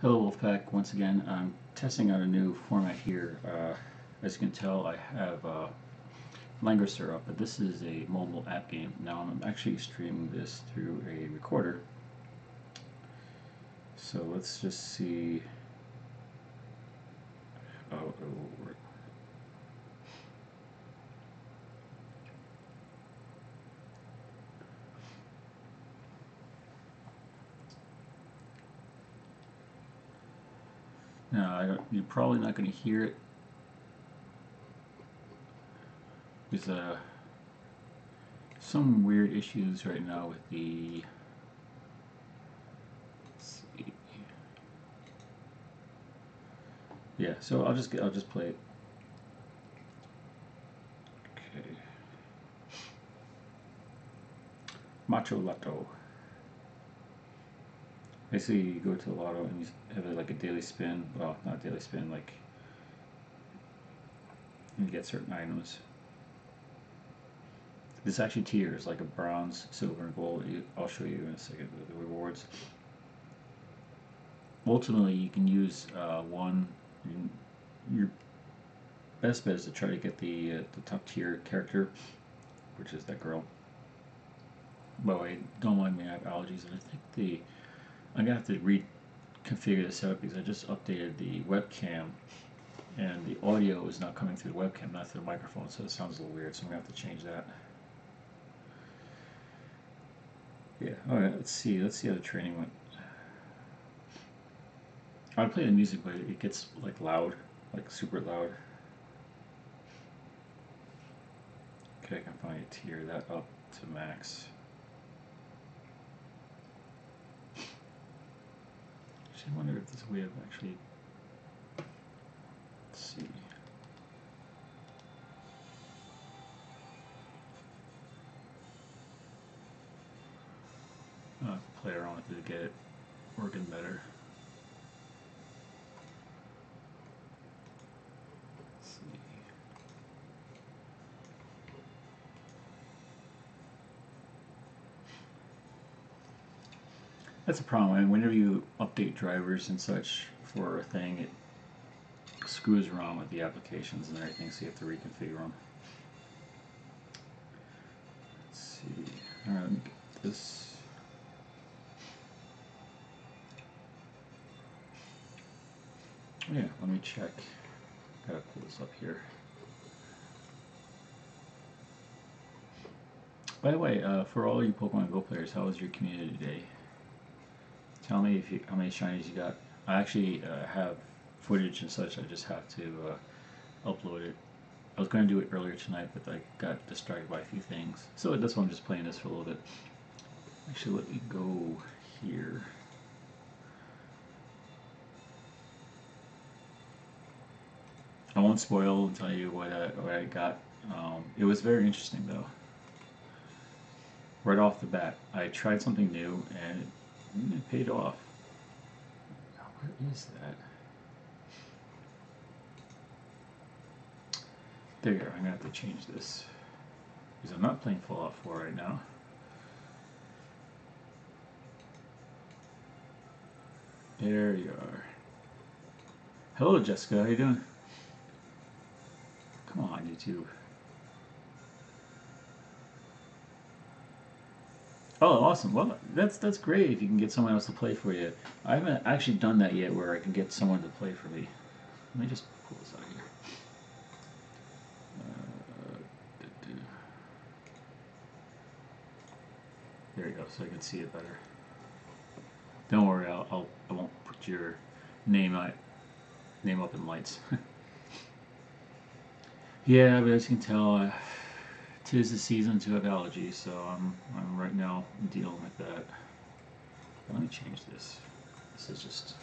Hello Wolfpack, once again I'm testing out a new format here. As you can tell I have Langrisser up, but this is a mobile app game. Now I'm actually streaming this through a recorder. So let's just see how it will work. Now you're probably not going to hear it. There's some weird issues right now with the. Let's see. Yeah, so I'll just play it. Okay. Macho Lotto. Basically, you go to the lotto and you have like a daily spin. Well, not daily spin, like you get certain items. This actually tiers like a bronze, silver, and gold. I'll show you in a second the rewards. Ultimately, you can use one. Your best bet is to try to get the top tier character, which is that girl. By the way, don't mind me, I have allergies, and I think I'm gonna have to reconfigure this out because I just updated the webcam, and the audio is not coming through the webcam, not through the microphone, so it sounds a little weird. So I'm gonna have to change that. Yeah. All right. Let's see how the training went. I play the music, but it gets like loud, like super loud. Okay, I can finally tier that up to max. I wonder if there's a way of actually. Let's see. I'll play around with it to get it working better. Let's see. That's a problem. And whenever you update drivers and such for a thing, it screws around with the applications and everything, so you have to reconfigure them. Let's see. All right, let me get this. Yeah, let me check. Gotta pull this up here. By the way, for all you Pokemon Go players, how was your community day? Tell me how many shinies you got. I actually have footage and such. I just have to upload it. I was going to do it earlier tonight, but I got distracted by a few things. So that's why I'm just playing this for a little bit. Actually, let me go here. I won't spoil and tell you what I got. It was very interesting though. Right off the bat, I tried something new and it paid off. Now, where is that? There you go. I'm gonna have to change this because I'm not playing Fallout 4 right now. There you are. Hello, Jessica. How you doing? Come on, YouTube. Oh, awesome. Well, that's great if you can get someone else to play for you. I haven't actually done that yet where I can get someone to play for me. Let me just pull this out here. There you go, so I can see it better. Don't worry, I won't put your name up in lights. Yeah, but as you can tell, 'tis the season to have allergies, so I'm right now dealing with that. Let me change this. This is just.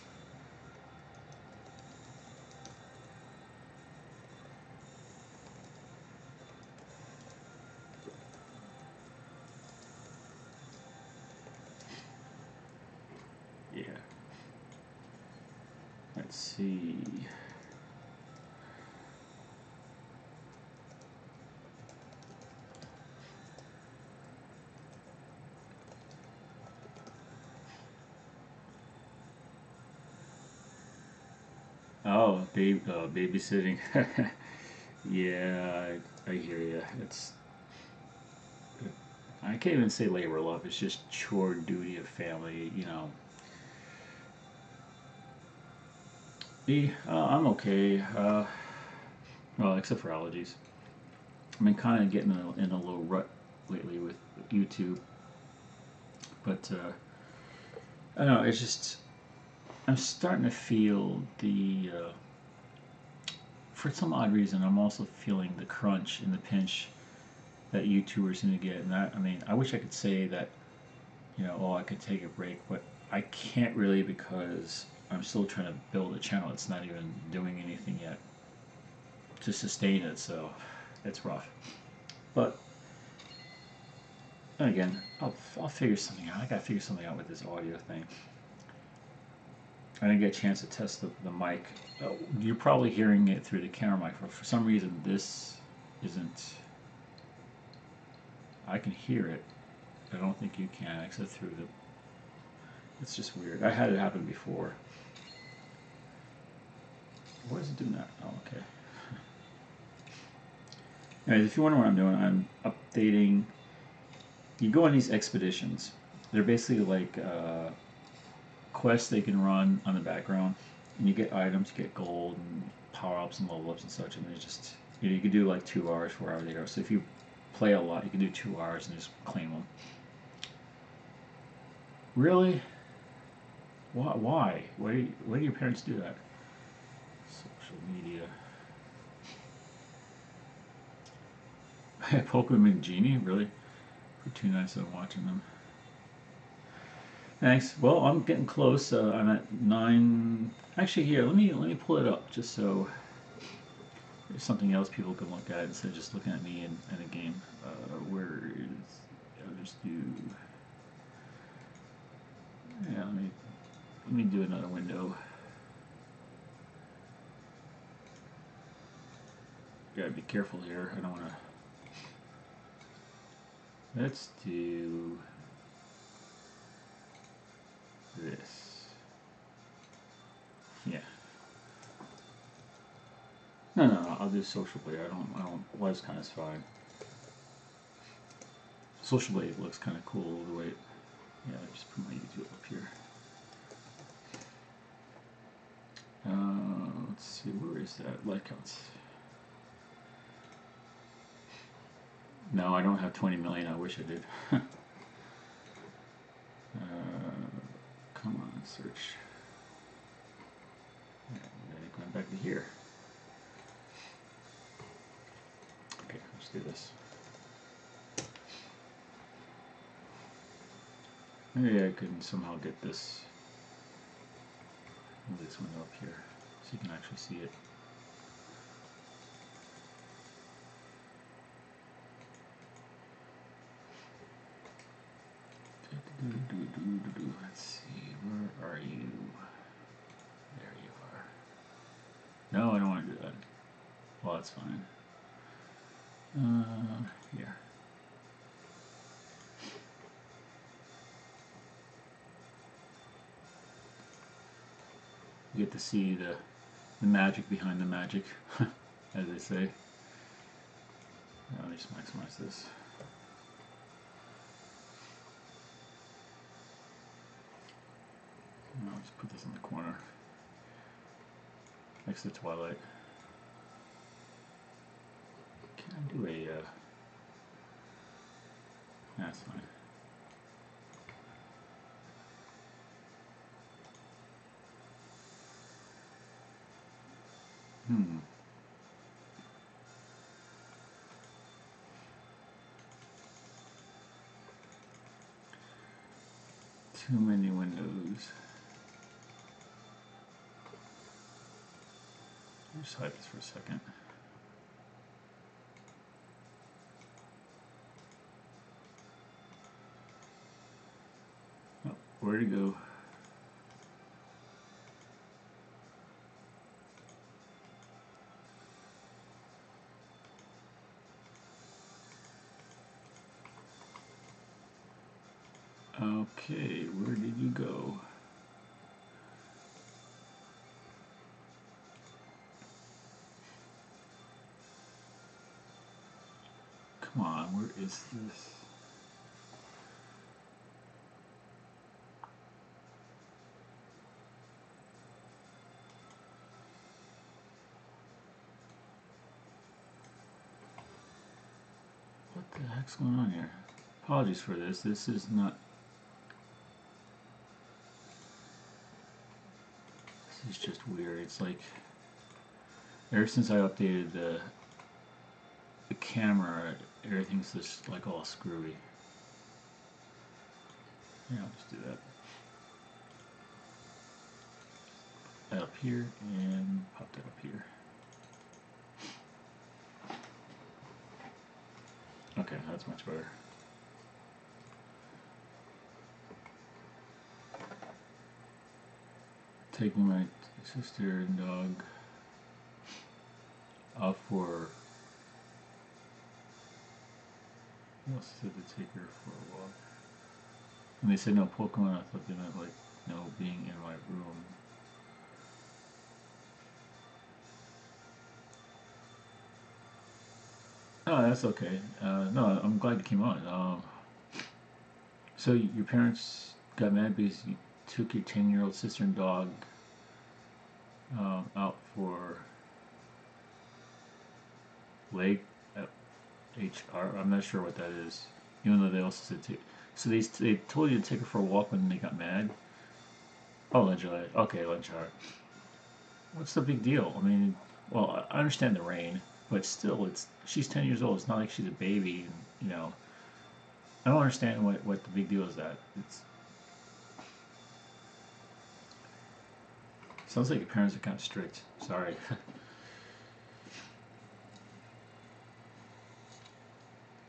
Yeah. Let's see. Oh, babysitting. Yeah, I hear you. I can't even say labor of love. It's just chore duty of family. You know, me, I'm okay. Well, except for allergies. I've been kind of getting in a little rut lately with YouTube, but I don't know. It's just I'm starting to feel for some odd reason, I'm also feeling the crunch and the pinch that YouTubers seem to get. And I mean, I wish I could say that, oh, I could take a break, but I can't really because I'm still trying to build a channel. It's not even doing anything yet to sustain it, so it's rough. But again, I'll figure something out. I gotta figure something out with this audio thing. I didn't get a chance to test the mic. You're probably hearing it through the camera mic. For some reason, this isn't. I can hear it. I don't think you can, except through the. It's just weird. I had it happen before. Why is it doing that? Oh, okay. Anyways, if you wonder what I'm doing, I'm updating. You go on these expeditions. They're basically like quests they can run on the background, and you get items, you get gold and power ups and level ups and such, and they just you can do like 2 hours, 4 hours, 8 hours. So if you play a lot, you can do 2 hours and just claim them. Really? Why? Why do your parents do that? Social media. Pokemon Genie, really? For 2 nights I'm watching them. Thanks. Well, I'm getting close. I'm at 9. Actually, here, let me pull it up just so there's something else people can look at instead of just looking at me in a game. Where is? I'll just do. Yeah, let me do another window. Gotta be careful here. I don't want to. Let's do this. Yeah. No. I'll do social blade. I don't. Was kind of fine. Social blade looks kind of cool the way. Yeah, just put my YouTube up here. Let's see, where is that? Light counts. No, I don't have 20 million. I wish I did. Come on, search. Yeah, going back to here. Okay, let's do this. Maybe I can somehow get this window up here so you can actually see it. Let's see, where are you? There you are. No, I don't want to do that. Well, that's fine. Here. You get to see the magic behind the magic, as they say. I'll just maximize this. I'll just put this in the corner next to Twilight. Can I do a? That's fine. Too many windows. I'll just hide this for a second. Oh, where'd it go? Okay, where did you go? Come on, where is this? What the heck's going on here? Apologies for this. This is not. This is just weird. It's like ever since I updated the camera, everything's just like all screwy. Yeah, I'll just do that. That up here and pop that up here. Okay, that's much better. Taking my sister and dog out for. Who else said to take her for a walk? And they said no Pokemon. I thought they meant like no being in my room. Oh, that's okay. No, I'm glad you came on. So your parents got mad because you took your 10-year-old sister and dog out for leg HR. I'm not sure what that is. Even though they also said to. So they told you to take her for a walk when they got mad. Oh, lunch hour. Okay, lunch hour. What's the big deal? I mean, well, I understand the rain, but still, she's 10 years old. It's not like she's a baby. And, you know, I don't understand what the big deal is. That it's sounds like your parents are kind of strict. Sorry.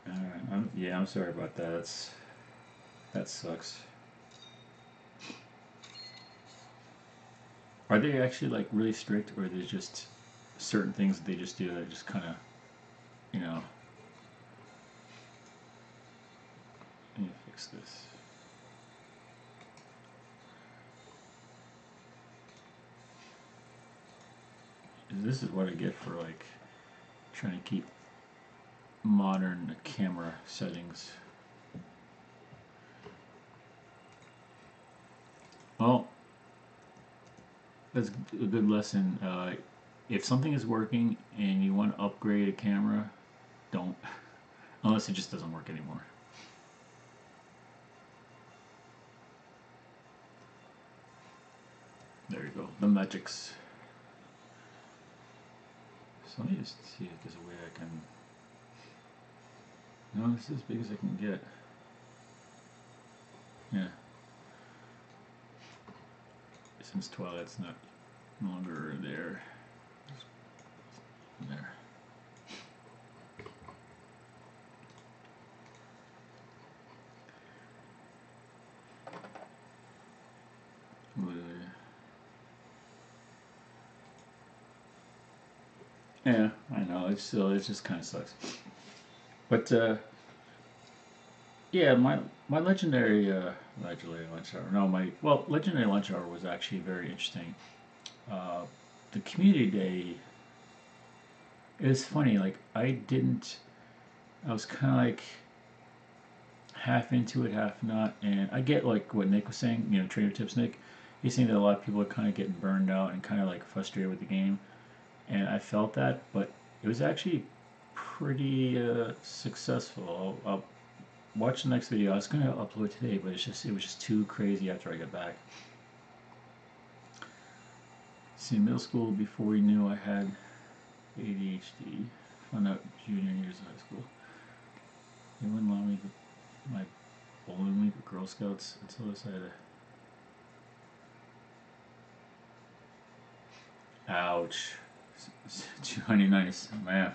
Alright, yeah, I'm sorry about that. That sucks. Are they actually like really strict, or are they just certain things that they just do that just kind of, you know? Let me fix this. This is what I get for like trying to keep modern camera settings. Well, that's a good lesson. If something is working and you want to upgrade a camera, don't, unless it just doesn't work anymore. There you go, the magics. So let me just see if there's a way I can. No, this is as big as I can get. Yeah. Since Twilight's not no longer there. There. Yeah, I know. It just kind of sucks. But yeah, my legendary lunch hour. No, my legendary lunch hour was actually very interesting. Uh, the community day. It was funny. Like I didn't. I was kind of like half into it, half not. And I get like what Nick was saying. You know, Trader Tips Nick. He's saying that a lot of people are kind of getting burned out and kind of like frustrated with the game. And I felt that, but it was actually pretty successful. I'll watch the next video. I was going to upload today, but it was just too crazy after I got back. See, middle school, before we knew I had ADHD. Found out junior years of high school. They wouldn't allow me to my bowling league or Girl Scouts until I decided. Ouch. 290, man.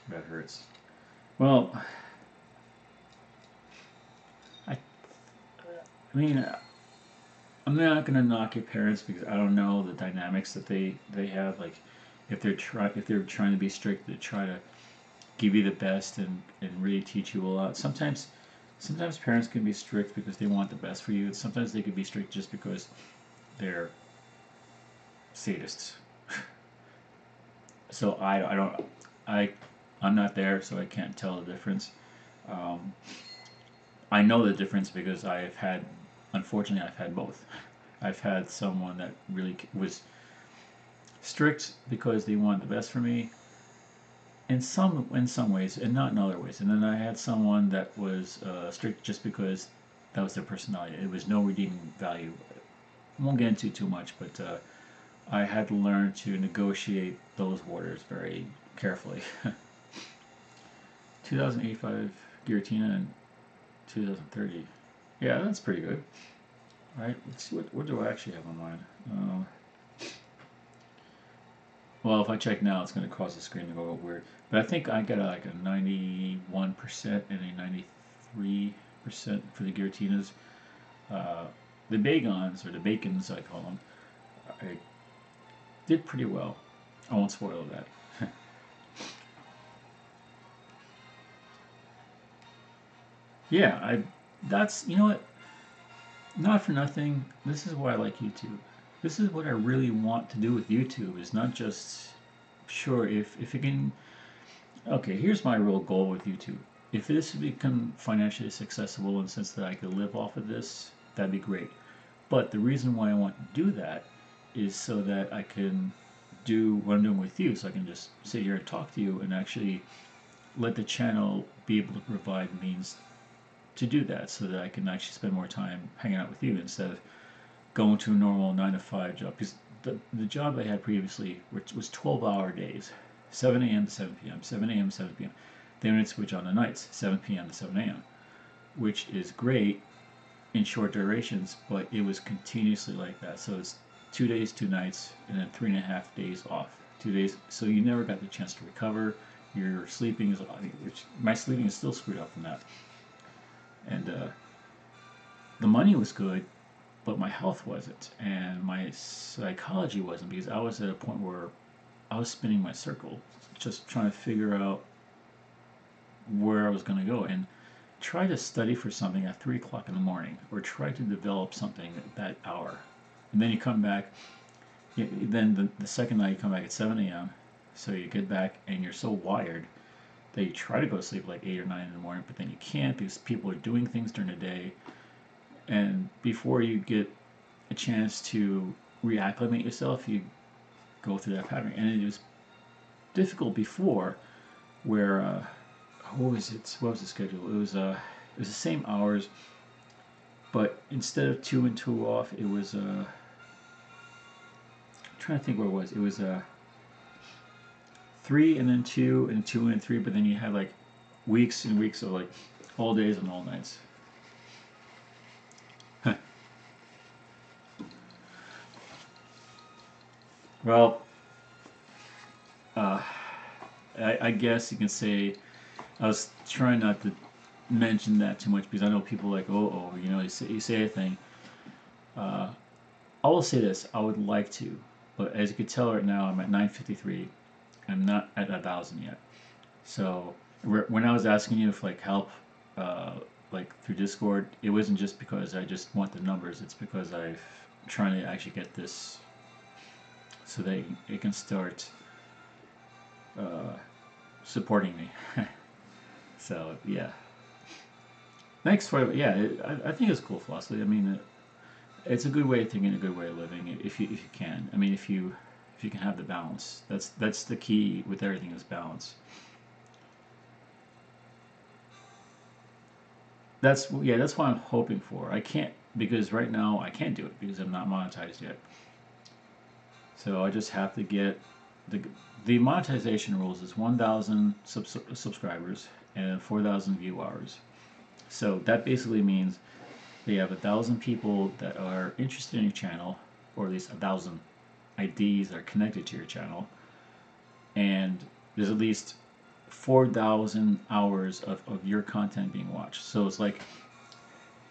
That hurts. Well, I mean, I'm not gonna knock your parents because I don't know the dynamics that they have. Like, if they're trying to be strict, they try to give you the best and really teach you a lot. Sometimes parents can be strict because they want the best for you. And sometimes they can be strict just because they're sadists. So I don't I I'm not there, so I can't tell the difference. Um, I know the difference because unfortunately, I've had both. I've had someone that really was strict because they wanted the best for me, in some ways, and not in other ways. And then I had someone that was strict just because that was their personality. It was no redeeming value. I won't get into too much, but I had to learn to negotiate those waters very carefully. 2085 Giratina and 2030. Yeah, that's pretty good. All right, let's see what do I actually have on mine. Well, if I check now, it's going to cause the screen to go weird. But I think I got like a 91% and a 93% for the Giratinas. Uh, the Bagons, or the Bacons, I call them, I did pretty well. I won't spoil that. Yeah, that's, you know what, not for nothing, this is why I like YouTube. This is what I really want to do with YouTube, is not just, sure, if it can, okay, here's my real goal with YouTube. If this would become financially successful in the sense that I could live off of this, that'd be great. But the reason why I want to do that is so that I can do what I'm doing with you, so I can just sit here and talk to you and actually let the channel be able to provide means to do that, so that I can actually spend more time hanging out with you instead of going to a normal 9 to 5 job. Because the job I had previously, which was 12-hour days, 7 a.m. to 7 p.m., 7 a.m. to 7 p.m. Then we'd switch on the nights, 7 p.m. to 7 a.m., which is great in short durations, but it was continuously like that. So it's 2 days, 2 nights, and then 3.5 days off. 2 days, so you never got the chance to recover. Your sleeping is, my sleeping is still screwed up from that. And the money was good, but my health wasn't, and my psychology wasn't, because I was at a point where I was spinning my circle, just trying to figure out where I was going to go, and try to study for something at 3 o'clock in the morning, or try to develop something at that hour. And then you come back, then the second night you come back at 7 a.m., so you get back and you're so wired that you try to go to sleep like 8 or 9 in the morning, but then you can't because people are doing things during the day. And before you get a chance to reacclimate yourself, you go through that pattern. And it was difficult before, where what was it? What was the schedule? It was the same hours, but instead of 2 and 2 off, it was I'm trying to think what it was. It was 3 and then 2 and 2 and 3, but then you had like weeks and weeks of like all days and all nights. Well, I guess you can say I was trying not to mention that too much, because I know people like, you say a thing. I will say this: I would like to, but as you can tell right now, I'm at 953. I'm not at 1,000 yet. So when I was asking you for like help, like through Discord, it wasn't just because I just want the numbers. It's because I'm trying to actually get this so that it can start supporting me. So yeah, thanks for I think it's a cool philosophy. I mean, it's a good way of thinking, a good way of living. If you can, I mean, if you can have the balance, that's the key with everything, is balance. That's what I'm hoping for. I can't, because right now I can't do it because I'm not monetized yet. So I just have to get the monetization rules is 1,000 subscribers and 4,000 view hours. So that basically means they have 1,000 people that are interested in your channel, or at least 1,000 IDs that are connected to your channel, and there's at least 4,000 hours of your content being watched. So it's like,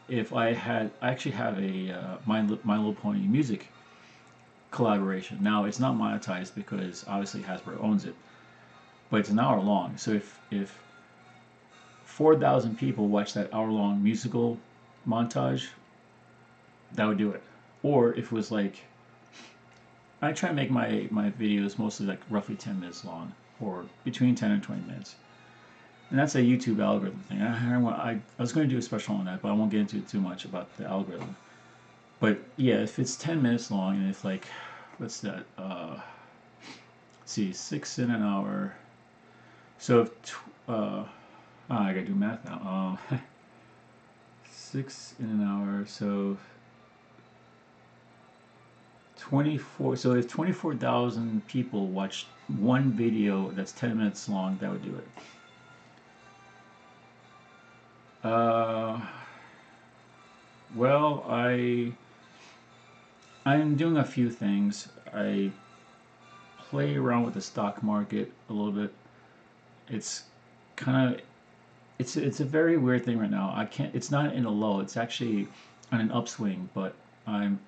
if I actually have a My Little Pony music collaboration. Now it's not monetized because obviously Hasbro owns it, but it's an hour long. So if 4,000 people watch that hour-long musical montage, that would do it. Or if it was like, I try to make my videos mostly like roughly 10 minutes long. or between 10 and 20 minutes. And that's a YouTube algorithm thing. I was going to do a special on that, but I won't get into it too much about the algorithm. But yeah, if it's 10 minutes long, and if like, what's that? Let's see, 6 in an hour. So if, I gotta do math now. 6 in an hour, so 24. So if 24,000 people watched one video that's 10 minutes long, that would do it. Well, I'm doing a few things. I play around with the stock market a little bit. It's kind of it's a very weird thing right now. I can't. It's not in a low. It's actually on an upswing, but I'm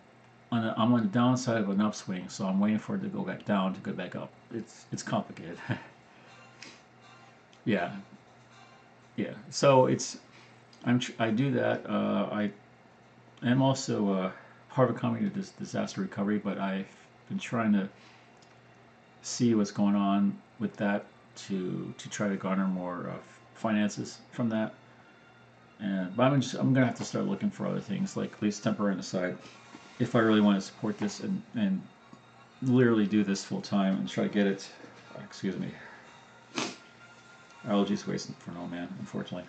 on the downside of an upswing, so I'm waiting for it to go back down to go back up. It's complicated. Yeah, yeah. So I do that. I am also part of a company to disaster recovery, but I've been trying to see what's going on with that to try to garner more finances from that. But I'm gonna have to start looking for other things, like at least temporary on the side, if I really want to support this and literally do this full time and try to get it. Excuse me. Allergies wasting for no man, unfortunately.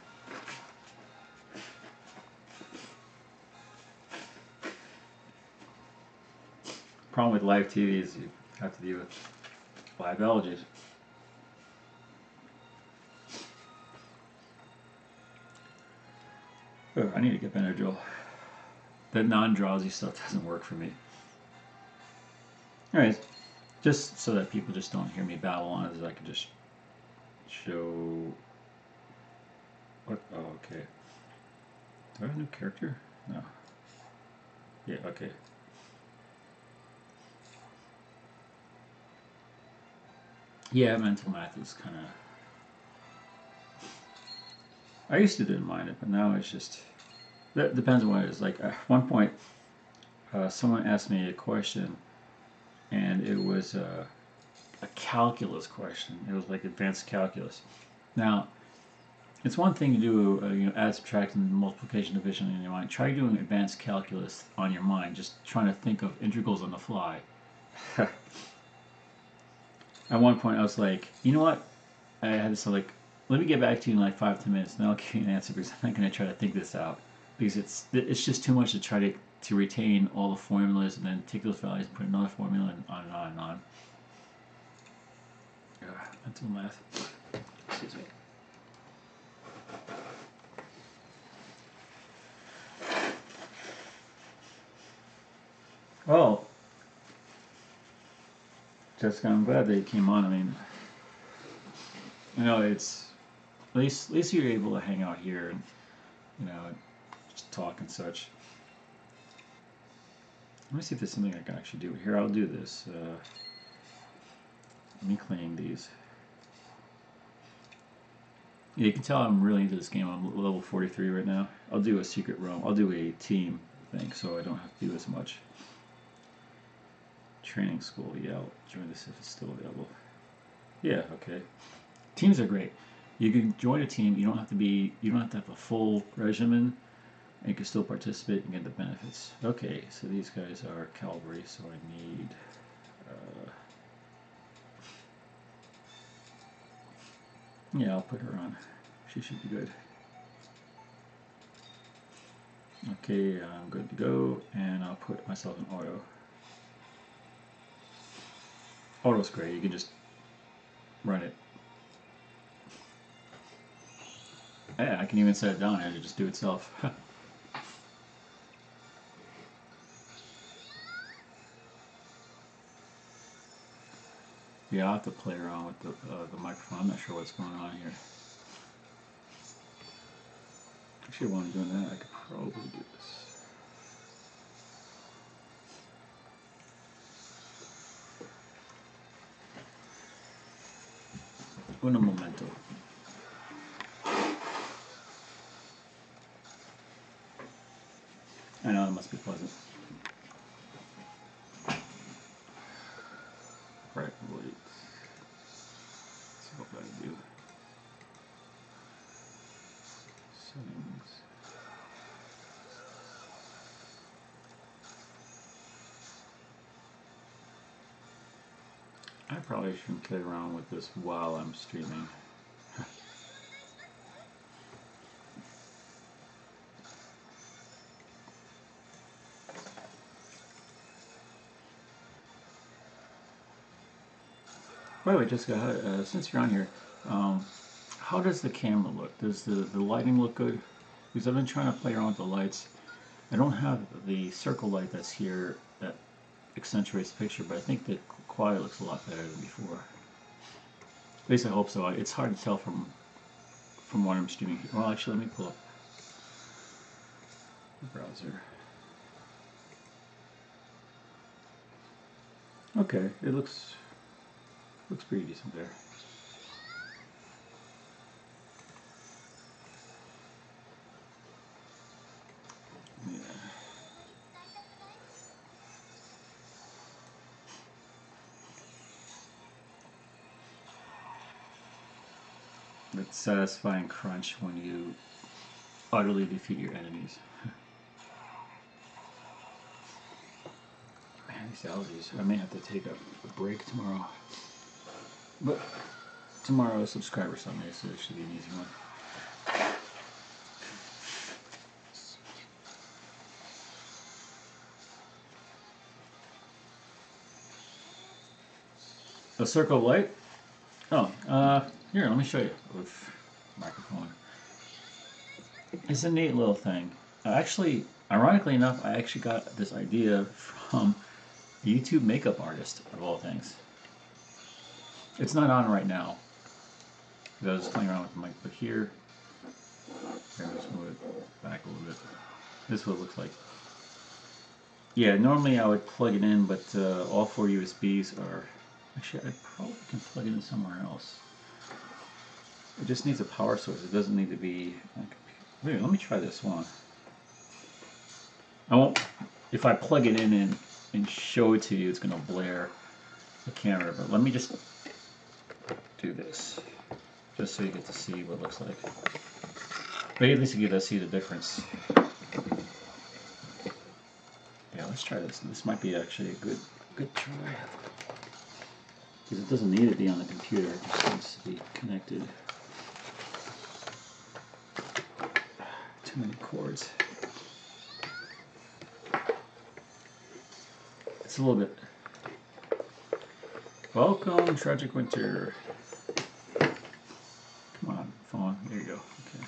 Problem with live TV is you have to deal with live allergies. Oh, I need to get Benadryl. That non-drowsy stuff doesn't work for me. Anyways, just so that people just don't hear me babble on it, I can just show. What? Oh, okay. Do I have a new character? No. Yeah, okay. Yeah, mental math is kind of. I used to didn't mind it, but now it's just. That depends on what it is. Like at one point, someone asked me a question, and it was a calculus question. It was like advanced calculus. Now, it's one thing to do, add, subtract, and multiplication, division in your mind. Try doing advanced calculus on your mind, just trying to think of integrals on the fly. At one point, I was like, you know what? I had to say, like, let me get back to you in like 5-10 minutes, and then I'll give you an answer because I'm not going to try to think this out because it's just too much to try to retain all the formulas and then take those values and put another formula and on and on and on. Mental math. Excuse me. Well, Jessica, I'm glad that you came on. I mean, it's at least you're able to hang out here and just talk and such. Let me see if there's something I can actually do here. I'll do this. Let me clean these. Yeah, you can tell I'm really into this game. I'm level 43 right now. I'll do a secret roam. I'll do a team thing, so I don't have to do as much. Training school. Yeah, I'll join this if it's still available. Yeah, okay. Teams are great. You can join a team. You don't have to have a full regimen, and you can still participate and get the benefits. Okay, so these guys are cavalry, so I need. Yeah, I'll put her on. She should be good. Okay, I'm good to go, and I'll put myself in auto. Auto's great. You can just run it. Yeah, I can even set it down here to just do itself. Yeah, I'll have to play around with the microphone. I'm not sure what's going on here. Actually, while I'm doing that, I could probably do this. Un momento. I know it must be pleasant. Right, wait. I probably shouldn't play around with this while I'm streaming. By the way, Jessica, since you're on here, how does the camera look? Does the lighting look good? Because I've been trying to play around with the lights. I don't have the circle light that's here that accentuates the picture, but I think the quality looks a lot better than before. At least I hope so. It's hard to tell from what I'm streaming. Well, actually, let me pull up the browser. Okay, it looks pretty decent there. Yeah. That satisfying crunch when you utterly defeat your enemies. Man, these allergies. I may have to take a break tomorrow. But tomorrow is Subscriber Sunday, so it should be an easy one. A circle of light? Oh, here, let me show you with microphone. It's a neat little thing. Actually, ironically enough, I actually got this idea from a YouTube makeup artist, of all things. It's not on right now, because I was playing around with the mic, but here, let's move it back a little bit. This is what it looks like. Yeah, normally I would plug it in, but all 4 USBs are... Actually, I probably can plug it in somewhere else. It just needs a power source. It doesn't need to be... Wait, let me try this one. I won't... If I plug it in and show it to you, it's going to blare the camera. But let me just do this. Just so you get to see what it looks like. But at least you get to see the difference. Yeah, let's try this. This might be actually a good try. Because it doesn't need to be on the computer, it just needs to be connected. Too many cords. It's a little bit... Welcome, Tragic Winter. Come on, phone. There you go. Okay.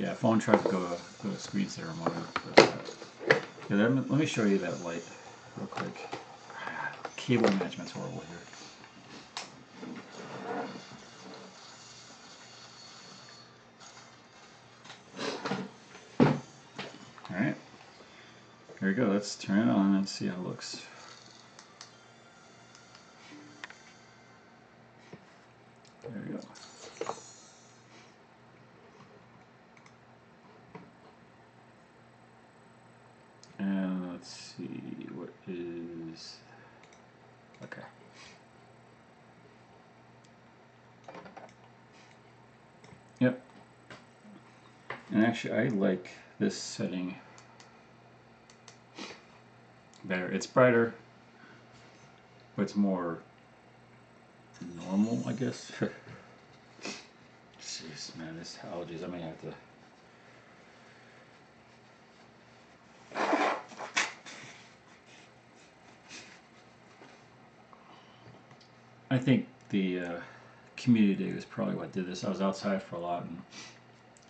Yeah, phone tried to go to screensaver mode. Yeah, let me show you that light real quick. Cable management's horrible here. Alright. Here we go. Let's turn it on and see how it looks. There we go. And let's see, what is... Okay. Yep. And actually, I like this setting better. It's brighter, but it's more normal, I guess. Jeez, man, this allergies, I may have to... I think the community day was probably what did this. I was outside for a lot and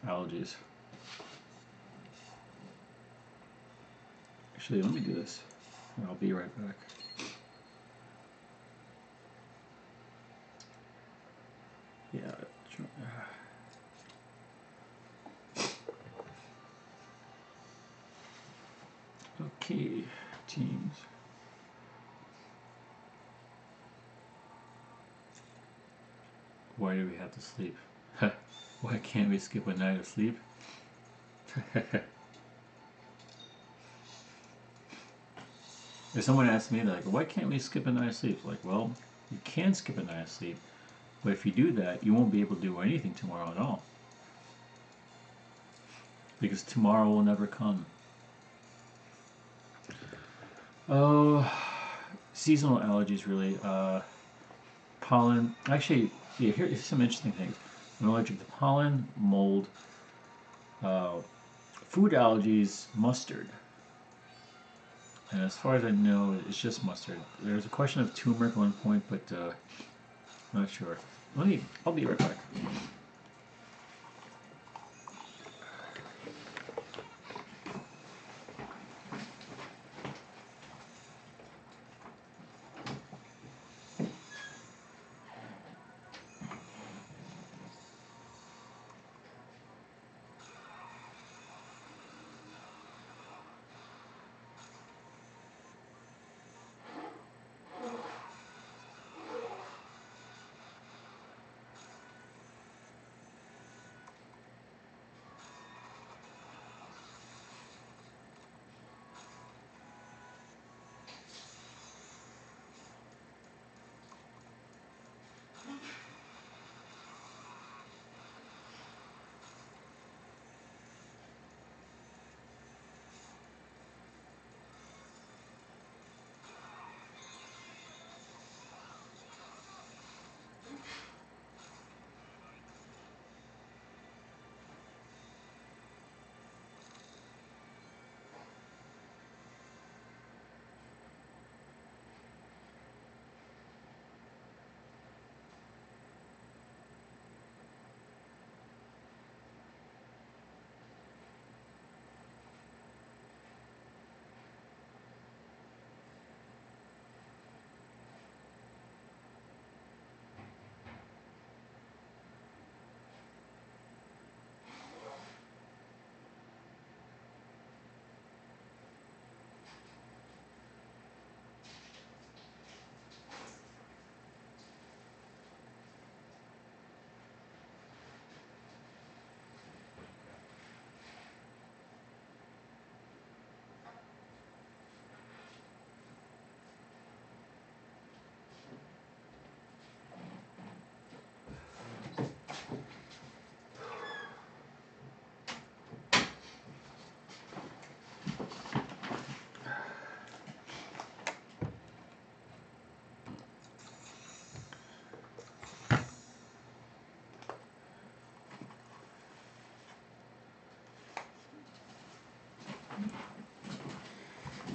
allergies. Actually, let me do this. I'll be right back. Yeah. Okay, Teams. Why do we have to sleep? Why can't we skip a night of sleep? If someone asked me, like, why can't we skip a night of sleep? Like, well, you can skip a night of sleep, but if you do that, you won't be able to do anything tomorrow at all. Because tomorrow will never come. Oh, seasonal allergies really. Pollen. Actually, yeah, here's some interesting things. I'm allergic to pollen, mold, uh, food allergies, mustard. And as far as I know, it's just mustard. There's a question of turmeric at one point, but I'm not sure. I'll be right back.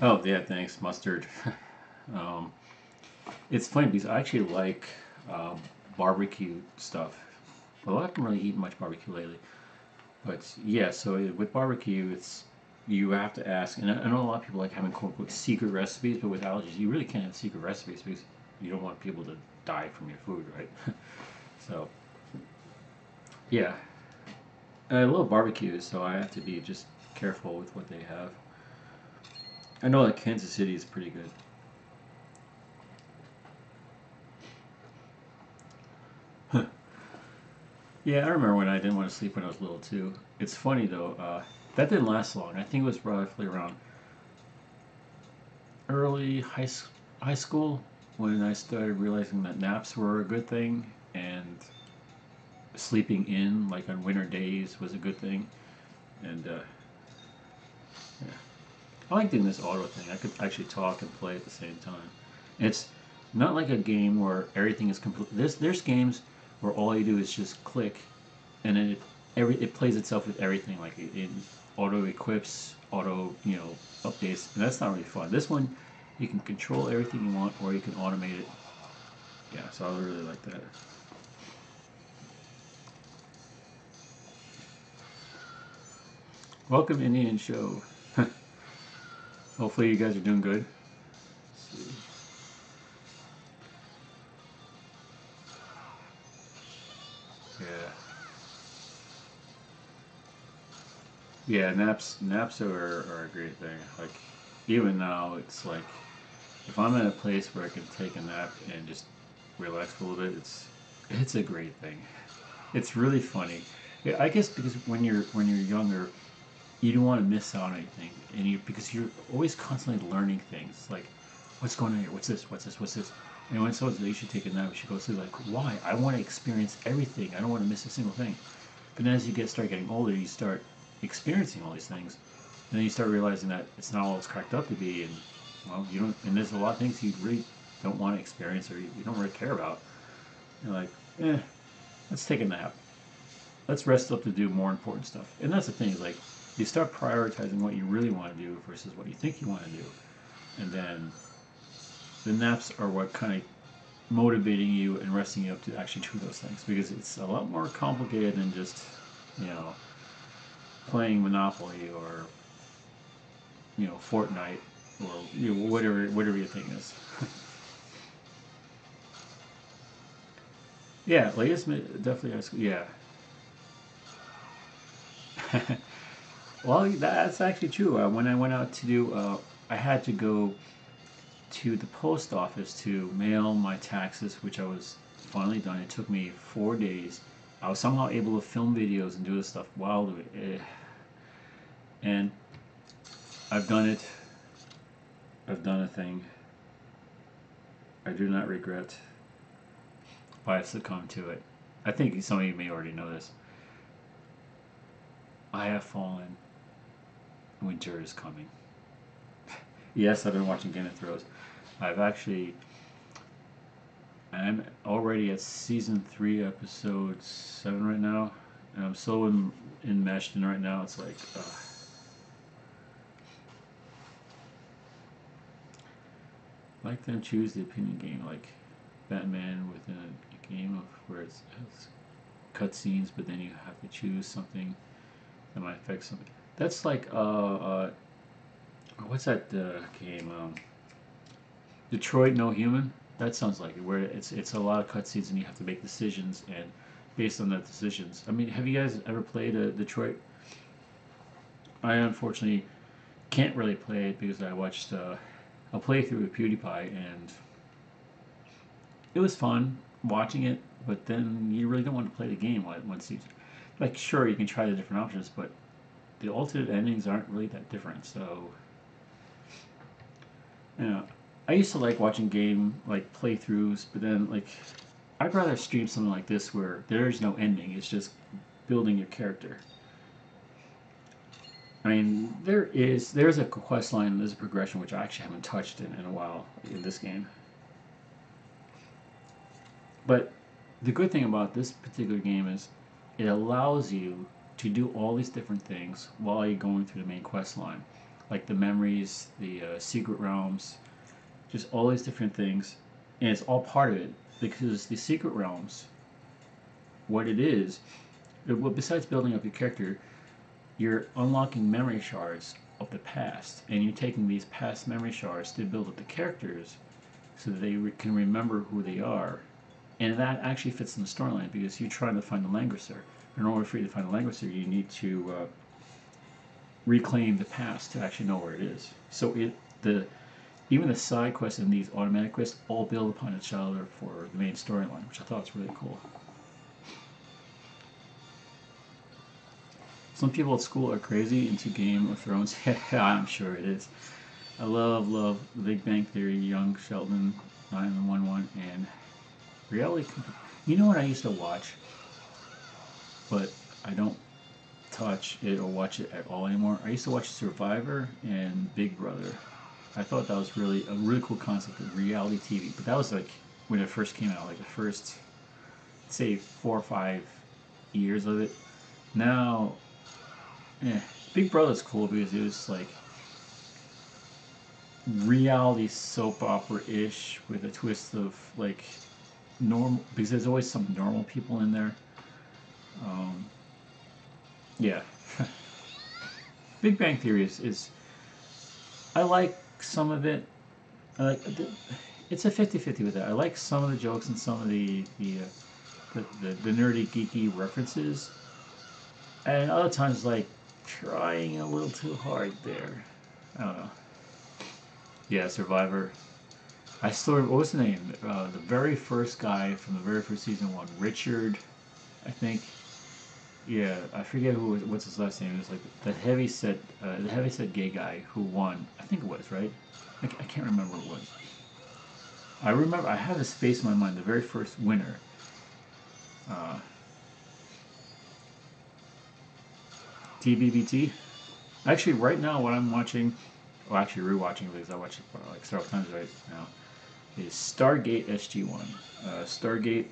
Oh yeah, thanks. Mustard. um, it's funny because I actually like um, barbecue stuff. Well, I haven't really eaten much barbecue lately. But yeah, so with barbecue, it's you have to ask, and I know a lot of people like having quote unquote secret recipes, but with allergies, you really can't have secret recipes because you don't want people to die from your food, right? So yeah, I love barbecue, so I have to be just careful with what they have. I know that Kansas City is pretty good. Yeah, I remember when I didn't want to sleep when I was little too. It's funny though, that didn't last long. I think it was roughly around early high school when I started realizing that naps were a good thing and sleeping in like on winter days was a good thing. And yeah, I like doing this auto thing. I could actually talk and play at the same time. And it's not like a game where everything is complete. There's games where all you do is just click, and then it plays itself with everything. Like it auto equips, auto updates, and that's not really fun. This one, you can control everything you want, or you can automate it. Yeah, so I really like that. Welcome Indian Show. Hopefully you guys are doing good. Yeah. Yeah, naps are a great thing. Like even now it's like if I'm in a place where I can take a nap and just relax for a little bit, it's a great thing. It's really funny. Yeah, I guess because when you're younger, you don't want to miss out on anything, and you because you're always constantly learning things. Like, what's going on here? What's this? What's this? What's this? And when someone says you should take a nap, you should go through like, why? I want to experience everything. I don't want to miss a single thing. But then as you start getting older, you start experiencing all these things, and then you start realizing that it's not all it's cracked up to be, and well, you don't. And there's a lot of things you really don't want to experience or you don't really care about. You're like, let's take a nap. Let's rest up to do more important stuff. And that's the thing, is like you start prioritizing what you really want to do versus what you think you want to do. And then the naps are what kind of motivating you and resting you up to actually do those things, because it's a lot more complicated than just, you know, playing Monopoly or, you know, Fortnite or, you know, whatever your thing is. Yeah, latest definitely yeah. Well, that's actually true. When I went out to do, I had to go to the post office to mail my taxes, which I was finally done. It took me 4 days. I was somehow able to film videos and do this stuff while doing it. And I've done it. I've done a thing. I do not regret, but I've succumbed to it. I think some of you may already know this. I have fallen. Winter is coming. Yes, I've been watching Game of Thrones. I'm already at season 3, episode 7 right now, and I'm so enmeshed in right now. It's like, like them choose the opinion game, like Batman within a game of where it's cutscenes, but then you have to choose something that might affect something. That's like what's that game? Detroit No Human. That sounds like it, where it's a lot of cutscenes and you have to make decisions, and based on that decisions. I mean, have you guys ever played Detroit? I unfortunately can't really play it because I watched a playthrough with PewDiePie, and it was fun watching it, but then you really don't want to play the game once you, like, sure, you can try the different options, but the alternate endings aren't really that different. So, you know, I used to like watching game like playthroughs, but then like I'd rather stream something like this where there's no ending. It's just building your character. I mean, there's a quest line, there's a progression which I actually haven't touched in a while in this game. But the good thing about this particular game is it allows you to do all these different things while you're going through the main quest line, like the memories, the secret realms, just all these different things, and it's all part of it, because the secret realms, what it is, well, besides building up your character, you're unlocking memory shards of the past, and you're taking these past memory shards to build up the characters so that they can remember who they are. And that actually fits in the storyline, because you're trying to find the Langrisser. In order for you to find the Langrisser, you need to reclaim the past to actually know where it is. So even the side quests and these automatic quests all build upon each other for the main storyline, which I thought was really cool. Some people at school are crazy into Game of Thrones. Yeah, I'm sure it is. I love The Big Bang Theory, Young Sheldon, 911, and reality. You know what I used to watch, but I don't touch it or watch it at all anymore? I used to watch Survivor and Big Brother. I thought that was really a really cool concept of reality TV. But that was like when it first came out, like the first, say, 4 or 5 years of it. Now, Big Brother's cool because it was like reality soap opera-ish with a twist of like normal, because there's always some normal people in there. Yeah. Big Bang Theory is I like some of it. I like it's a 50-50 with that. I like some of the jokes and some of the nerdy geeky references, and other times like trying a little too hard there. I don't know. Yeah, Survivor. I still, what was the name? The very first guy from the very first season 1, Richard, I think. Yeah, I forget what's his last name. It was like the heavyset gay guy who won. I think it was, right? I can't remember what it was. I remember, I have his face in my mind, the very first winner. TBBT. Actually, right now, what I'm watching, well, actually rewatching, because I watch it like several times right now. is Stargate SG-1. Stargate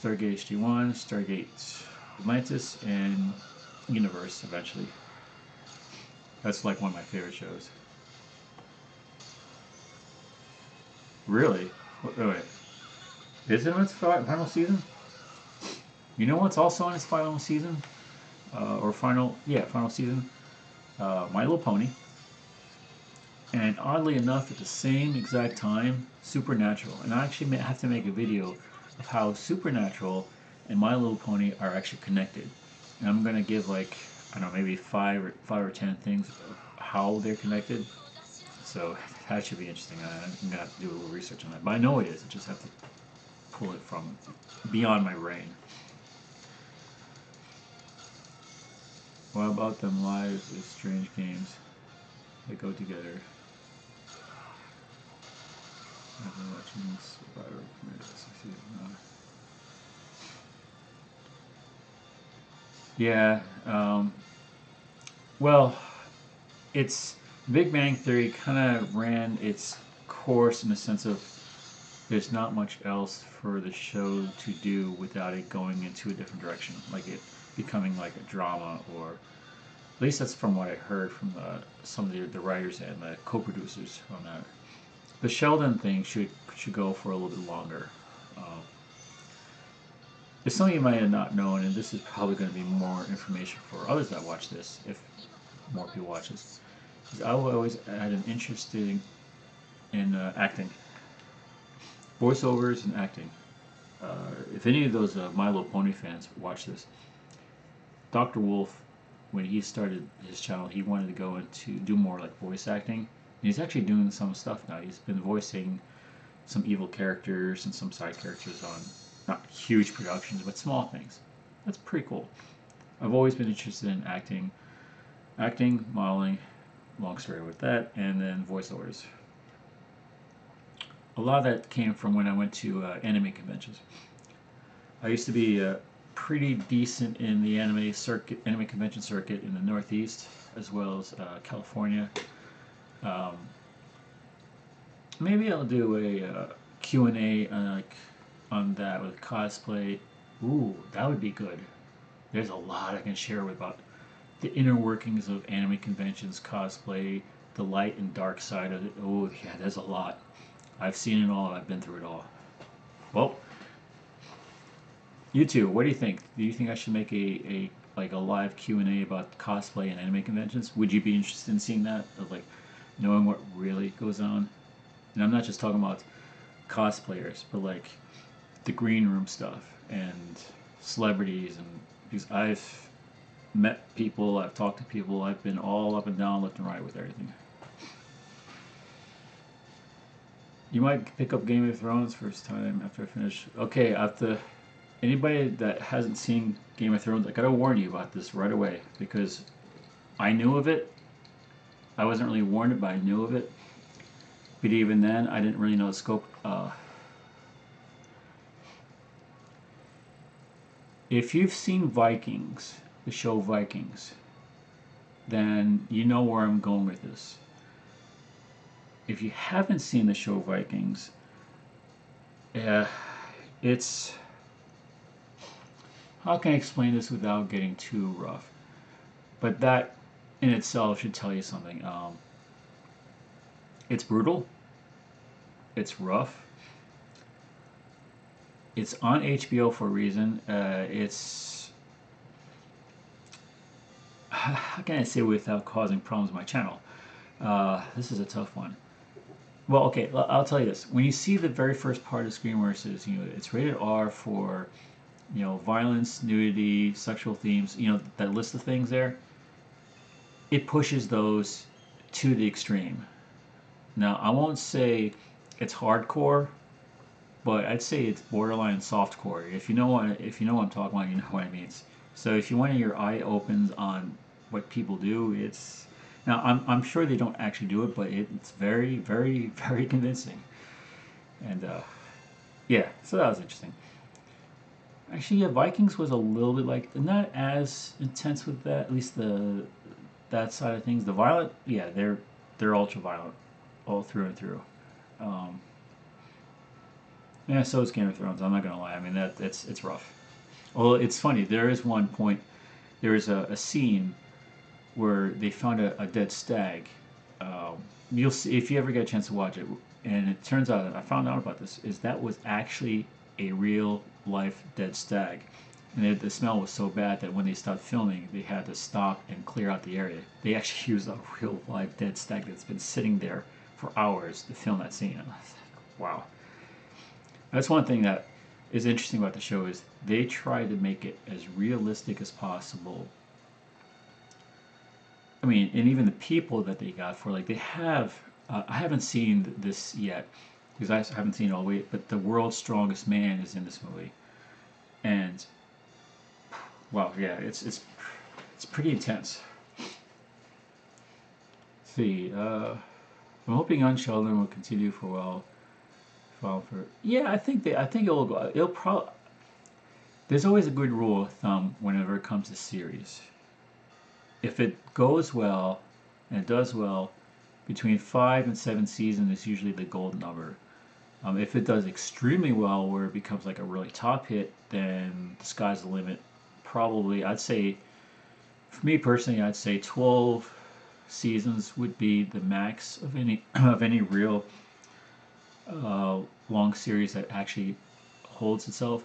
SG-1, Stargate Atlantis, and Universe eventually. That's like one of my favorite shows. Really? Wait. Is it in its final season? You know what's also in its final season? Final season? My Little Pony. And oddly enough, at the same exact time, Supernatural. And I actually have to make a video of how Supernatural and My Little Pony are actually connected. And I'm gonna give like, I don't know, maybe five or 10 things of how they're connected. So that should be interesting. I'm gonna have to do a little research on that. But I know it is. I just have to pull it from beyond my brain. What about them lives is strange games? They go together. I've been watching Survivor Yeah. Well, it's Big Bang Theory kind of ran its course in the sense of there's not much else for the show to do without it going into a different direction, like it becoming like a drama, or at least that's from what I heard from some of the writers and the co-producers on that. The Sheldon thing should go for a little bit longer. Um, it's something you might have not known, and this is probably going to be more information for others that watch this, if more people watch this. Is I always had an interest in acting, voiceovers, and acting. If any of those My Little Pony fans watch this, Dr. Wolf, when he started his channel, he wanted to go into do more like voice acting. And he's actually doing some stuff now. He's been voicing some evil characters and some side characters on not huge productions, but small things. That's pretty cool. I've always been interested in acting, modeling, long story with that, and then voiceovers. A lot of that came from when I went to anime conventions. I used to be pretty decent in the anime convention circuit in the Northeast, as well as California. Um, Maybe I'll do a Q&A on that with cosplay. Ooh, that would be good. There's a lot I can share about the inner workings of anime conventions, cosplay, the light and dark side of it. Oh yeah, there's a lot. I've seen it all. I've been through it all. Well, you two, what do you think? Do you think I should make a like a live Q&A about cosplay and anime conventions? Would you be interested in seeing that? Of like knowing what really goes on? And I'm not just talking about cosplayers, but like the green room stuff and celebrities, and because I've met people, I've talked to people, I've been all up and down, left and right with everything. You might pick up Game of Thrones first time after I finish. Okay, after anybody that hasn't seen Game of Thrones, I gotta warn you about this right away because I knew of it. I wasn't really warned, but I knew of it. But even then, I didn't really know the scope. If you've seen Vikings, the show Vikings, then you know where I'm going with this. If you haven't seen the show Vikings, it's... How can I explain this without getting too rough? But that in itself should tell you something. It's brutal. It's rough. It's on HBO for a reason. It's... How can I say without causing problems with my channel? This is a tough one. Well, okay, I'll tell you this. When you see the very first part of the screen where it says, it's rated R for, violence, nudity, sexual themes, that list of things there, it pushes those to the extreme. Now, I won't say it's hardcore, but I'd say it's borderline softcore. If you know what I'm talking about, you know what I mean. So if you want your eye opens on what people do, it's... Now, I'm sure they don't actually do it, but it's very, very, very convincing. And, yeah, so that was interesting. Actually, yeah, Vikings was a little bit like... Not as intense with that, at least that side of things. The violent, yeah, they're ultra-violent all through and through. Yeah, so is Game of Thrones. I'm not gonna lie. I mean it's rough. Well, it's funny. There is one point. There is a scene where they found a dead stag. Um, you'll see if you ever get a chance to watch it. And it turns out, I found out about this, is that was actually a real life dead stag. And the smell was so bad that when they stopped filming, they had to stop and clear out the area. They actually used a real live dead stag that's been sitting there for hours to film that scene. And I was like, wow. That's one thing that is interesting about the show is they try to make it as realistic as possible. I mean, and even the people that they got for, like, they have. I haven't seen this yet because I haven't seen it all the way. But the world's strongest man is in this movie, and wow, yeah, it's pretty intense. Let's see, I'm hoping Unsheldon will continue for a while. Yeah, I think it'll go. It'll probably. There's always a good rule of thumb whenever it comes to series. If it goes well and it does well, between 5 and 7 seasons is usually the gold number. If it does extremely well, where it becomes like a really top hit, then the sky's the limit. Probably, I'd say, for me personally, I'd say 12 seasons would be the max of any of any real long series that actually holds itself.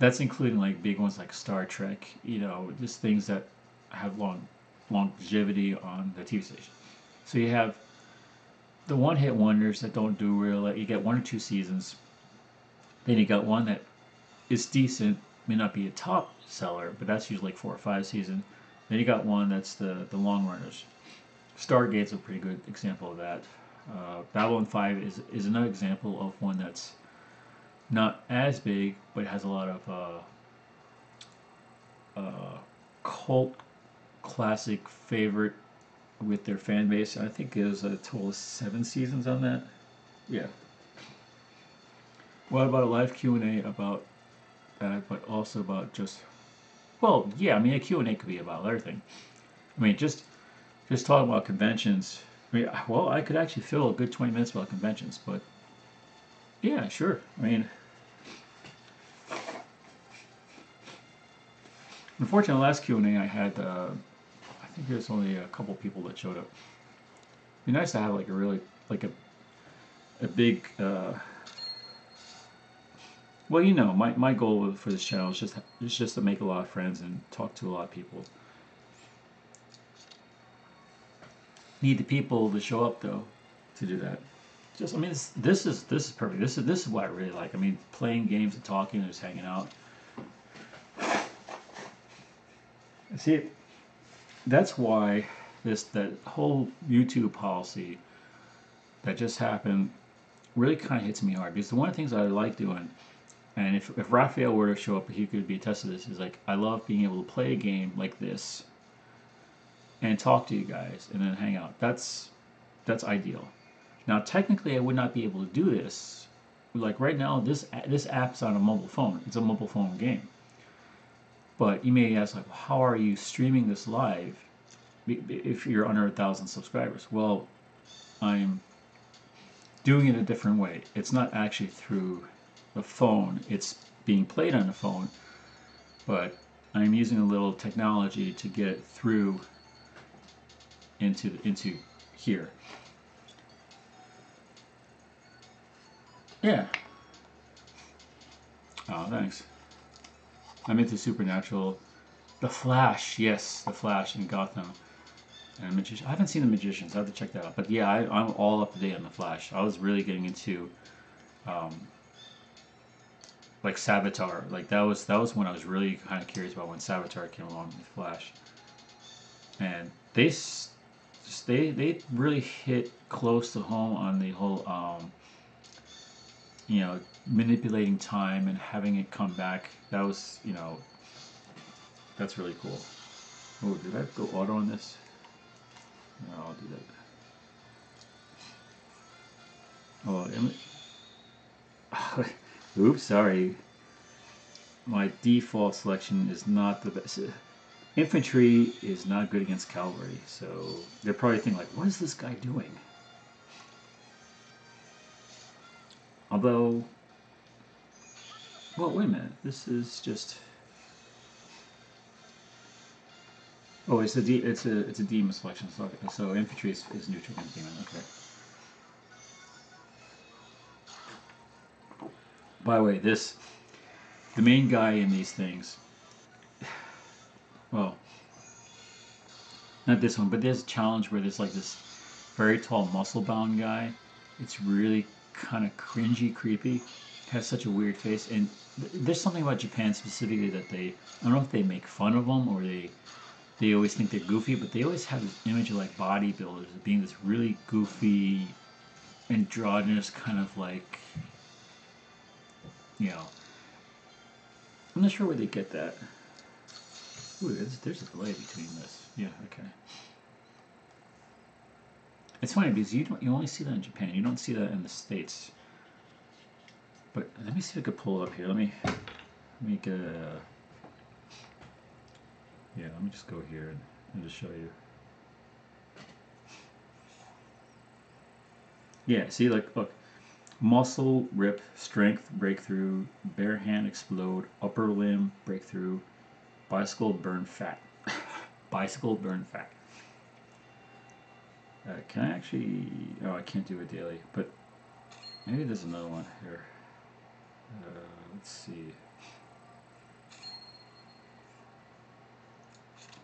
That's including like big ones like Star Trek, just things that have longevity on the TV station. So you have the one hit wonders that don't do real. You get 1 or 2 seasons. Then you got one that is decent, may not be a top seller, but that's usually like 4 or 5 seasons. Then you got one that's the long runners. Stargate's a pretty good example of that. Babylon 5 is another example of one that's not as big, but has a lot of cult classic favorite with their fan base. I think there's a total of 7 seasons on that. Yeah. What about a live Q&A about that, but also about just, well, yeah, I mean, a Q&A could be about everything. I mean, just talking about conventions. I mean, well, I could actually fill a good 20 minutes about conventions, but yeah, sure. I mean, unfortunately, the last Q&A I had, I think there's only a couple people that showed up. It'd be nice to have like a really, like a big, well, my goal for this channel is just to make a lot of friends and talk to a lot of people. Need the people to show up though to do that. Just, I mean, this is perfect. This is what I really like. I mean, playing games and talking and just hanging out. See, that's why that whole YouTube policy that just happened really kind of hits me hard, because one of the things I like doing, and if Raphael were to show up, he could be attest to this, is like I love being able to play a game like this and talk to you guys and then hang out. That's ideal. Now, technically, I would not be able to do this. Like right now, this app's on a mobile phone. It's a mobile phone game. But you may ask, like, well, how are you streaming this live if you're under 1,000 subscribers? Well, I'm doing it a different way. It's not actually through the phone. It's being played on the phone, but I'm using a little technology to get it through into here. Yeah. Oh, thanks. I'm into Supernatural. The Flash, yes, The Flash in Gotham. And Magician. I haven't seen The Magicians. I have to check that out. But yeah, I'm all up to date on The Flash. I was really getting into, like Savitar. Like that was when I was really kind of curious about when Savitar came along with Flash. And they really hit close to home on the whole, manipulating time and having it come back. That was, that's really cool. Oh, did I go auto on this? No, I'll do that. Oh, oops, sorry. My default selection is not the best. Infantry is not good against cavalry, so they're probably thinking like, what is this guy doing? Although, Well, wait a minute. This is just. Oh, it's a it's a demon selection. So infantry is neutral against demon. Okay. By the way, the main guy in these things. Well, not this one, but there's a challenge where there's like this very tall muscle bound guy. It's really kind of cringy, creepy. Has such a weird face, and there's something about Japan specifically that they. I don't know if they make fun of them or they always think they're goofy, but they always have this image of like bodybuilders as being this really goofy, androgynous kind of like, you know. I'm not sure where they get that. Ooh, there's a delay between this. Yeah, okay. It's funny because you only see that in Japan. You don't see that in the States. But let me see if I could pull it up here. Let me get a. Yeah, let me just go here and just show you. Yeah, see, like, look. Muscle, rip, strength, breakthrough, bare hand, explode, upper limb, breakthrough, bicycle, burn fat. Bicycle, burn fat. Can I actually... Oh, I can't do it daily, but maybe there's another one here. Let's see.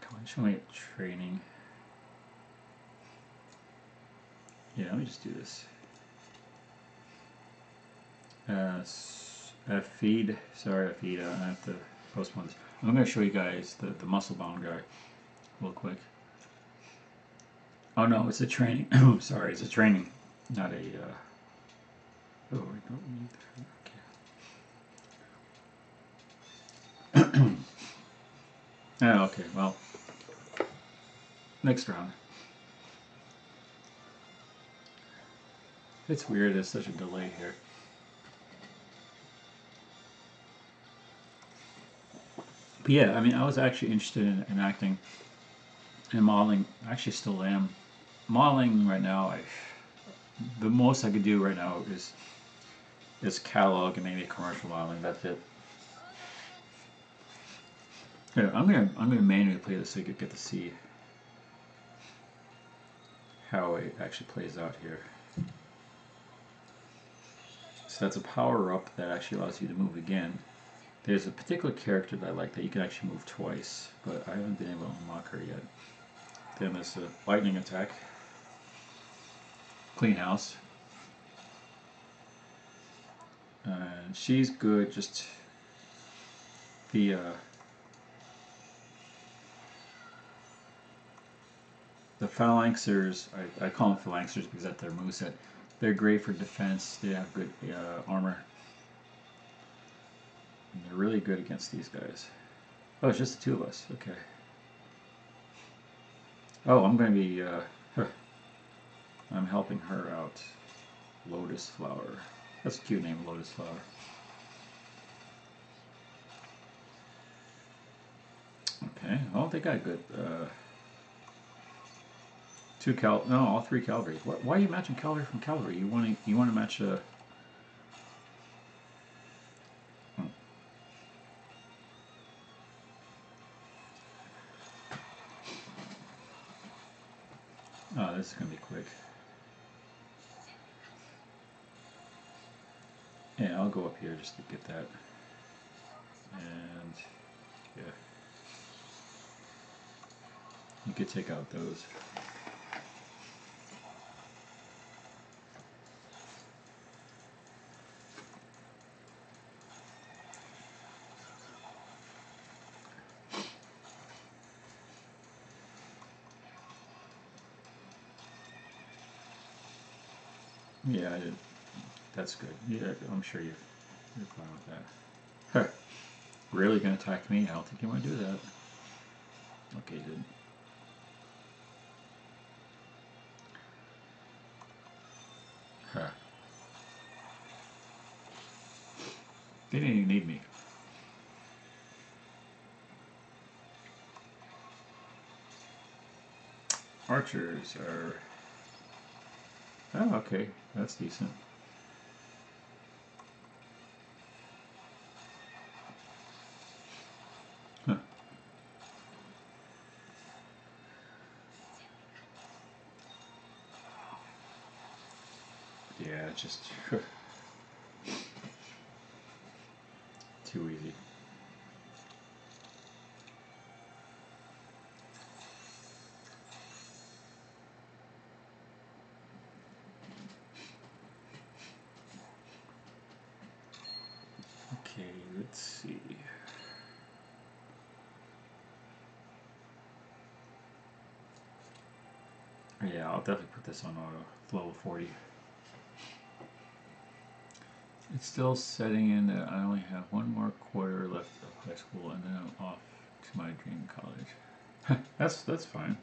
Come on, show me training. Yeah, let me just do this. Feed. Sorry, feed. I have to postpone this. I'm going to show you guys the muscle bound guy real quick. Oh no, it's a training. Sorry, it's a training, not a. Oh, I don't need that. Okay. Oh, okay. Well, next round. It's weird. There's such a delay here. But yeah, I mean, I was actually interested in acting and modeling. I actually still am. Modeling right now, the most I could do right now is catalog and maybe commercial modeling. That's it. Yeah, I'm gonna manually play this so you could get to see how it actually plays out here. So that's a power up that actually allows you to move again. There's a particular character that I like that you can actually move twice, but I haven't been able to unlock her yet. Then there's a lightning attack, clean house, and she's good. Just the the phalanxers. I call them phalanxers because that's their moveset. They're great for defense. They have good armor. And they're really good against these guys. Oh, it's just the two of us. Okay. Oh, I'm going to be... I'm helping her out. Lotus Flower. That's a cute name, Lotus Flower. Okay. Oh, they got good... no, all three cavalry. Why are you matching cavalry from cavalry? You want to match... Oh, this is going to be quick. Yeah, I'll go up here just to get that. And, yeah. You could take out those. Yeah, I did. That's good. Yeah, I'm sure you're fine with that. Huh. Really gonna attack me? I don't think you want to do that. Okay, good. Huh. They didn't even need me. Archers are... Oh, okay. That's decent. Yeah, it's just too easy. Okay, let's see. Yeah, I'll definitely put this on auto, level 40. It's still setting in that I only have one more quarter left of high school and then I'm off to my dream college. That's fine.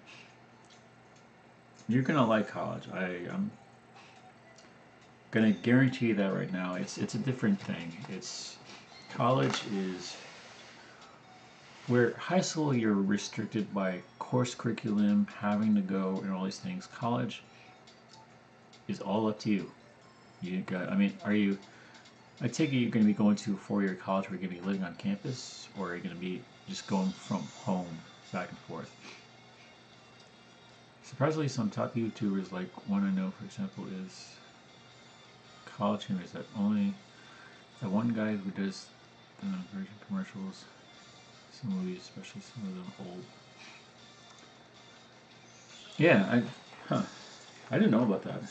You're gonna like college. I'm gonna guarantee that right now. It's a different thing. It's college is where high school you're restricted by course curriculum, having to go and all these things. College is all up to you. You got. I mean, are you? I take it you're going to be going to a 4-year college where you're going to be living on campus, or are you going to be just going from home back and forth? Surprisingly, some top YouTubers, like one I know, for example, is college humor. Is that only that one guy who does the Virgin commercials? Some movies, especially some of them old. Yeah, I didn't know about that.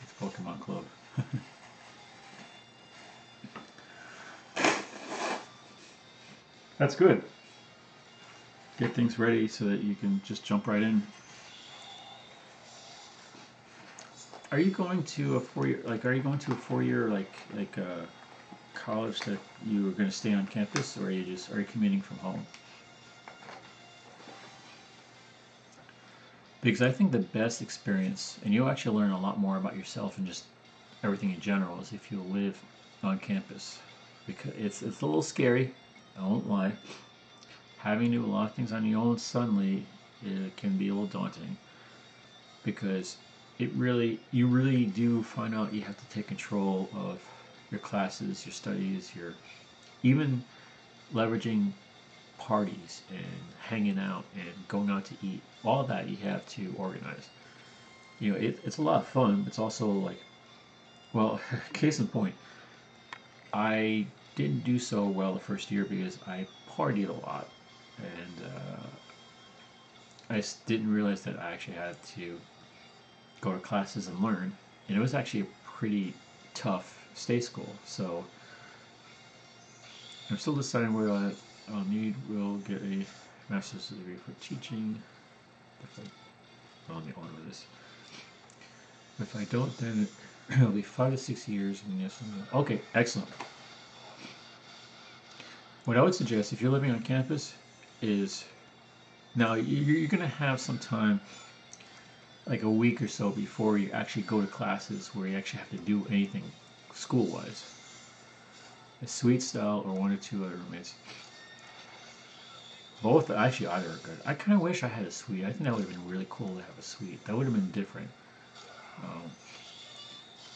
It's Pokemon Club. That's good. Get things ready so that you can just jump right in. Are you going to a 4-year Are you going to a 4-year college that you are going to stay on campus, or are you commuting from home? Because I think the best experience, and you'll actually learn a lot more about yourself and just everything in general, is if you live on campus. Because it's a little scary, I won't lie. Having to do a lot of things on your own suddenly, it can be a little daunting. Because you really do find out you have to take control of your classes, your studies, your even leveraging parties and hanging out and going out to eat. All of that you have to organize. It's a lot of fun. It's also like, well, case in point, I didn't do so well the first year because I partied a lot, and I didn't realize that I actually had to go to classes and learn, and it was actually a pretty tough state school. So I'm still deciding whether I'll will get a master's degree for teaching. Let me order this. If I don't, then it'll be 5 to 6 years. And yes, okay, excellent. What I would suggest if you're living on campus is now you're going to have some time, like a week or so before you actually go to classes where you actually have to do anything school-wise. A suite style or 1 or 2 other roommates. Both, actually, either are good. I kind of wish I had a suite. I think that would have been really cool to have a suite. That would have been different.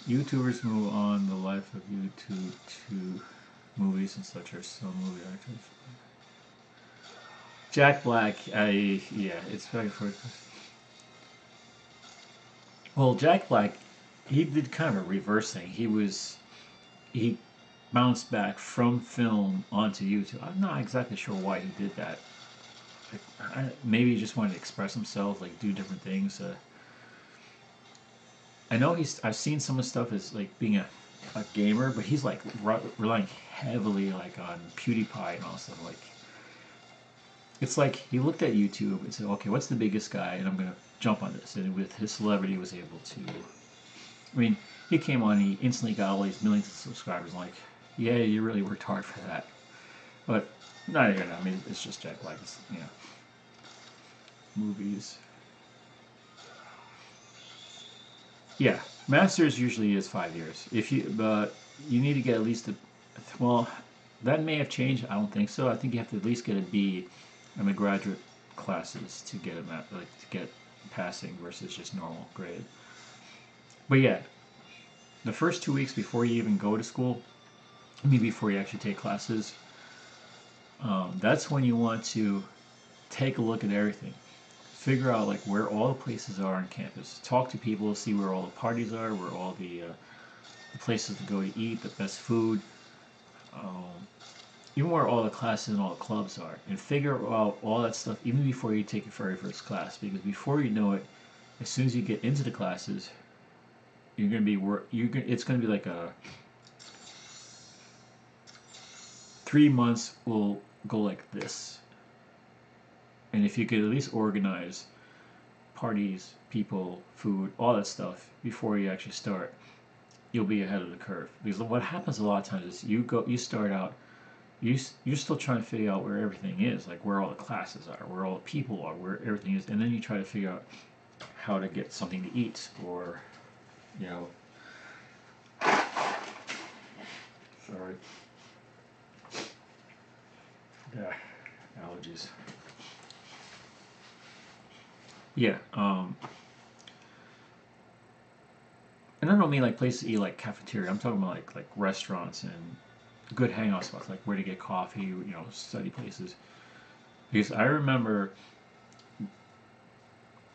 YouTubers move on the life of YouTube to movies and such are some movie actors. Jack Black, yeah, it's very for. Well, Jack Black, he did kind of a reverse thing. He bounced back from film onto YouTube. I'm not exactly sure why he did that. Maybe he just wanted to express himself, like do different things. I know I've seen some of the stuff as like being a gamer, but he's like relying heavily like on PewDiePie and all stuff. Like, it's like he looked at YouTube and said, "Okay, what's the biggest guy?" And I'm gonna jump on this. And with his celebrity, he was able to. I mean, he came on, he instantly got all these millions of subscribers. Like, yeah, you really worked hard for that. But not even. I mean, it's just Jack Black. Movies. Yeah, masters usually is 5 years. But you need to get at least well, that may have changed. I don't think so. I think you have to at least get a B in the graduate classes to get to get passing versus just normal grade. But yeah, the first 2 weeks before you even go to school, maybe before you actually take classes, that's when you want to take a look at everything. figure out like where all the places are on campus. Talk to people, see where all the parties are, where all the places to go to eat, the best food, um, even where all the classes and all the clubs are, and figure out all that stuff even before you take your very first class. Because before you know it, as soon as you get into the classes, you're gonna be it's gonna be like a 3 months will go like this. And if you could at least organize parties, people, food, all that stuff before you actually start, you'll be ahead of the curve. Because what happens a lot of times is you start out, you're still trying to figure out where everything is, like where all the classes are, where all the people are, where everything is, and then you try to figure out how to get something to eat, or you know, sorry, yeah, allergies. Yeah, and I don't mean like places to eat like cafeteria. I'm talking about like restaurants and good hangout spots, like where to get coffee, study places. Because I remember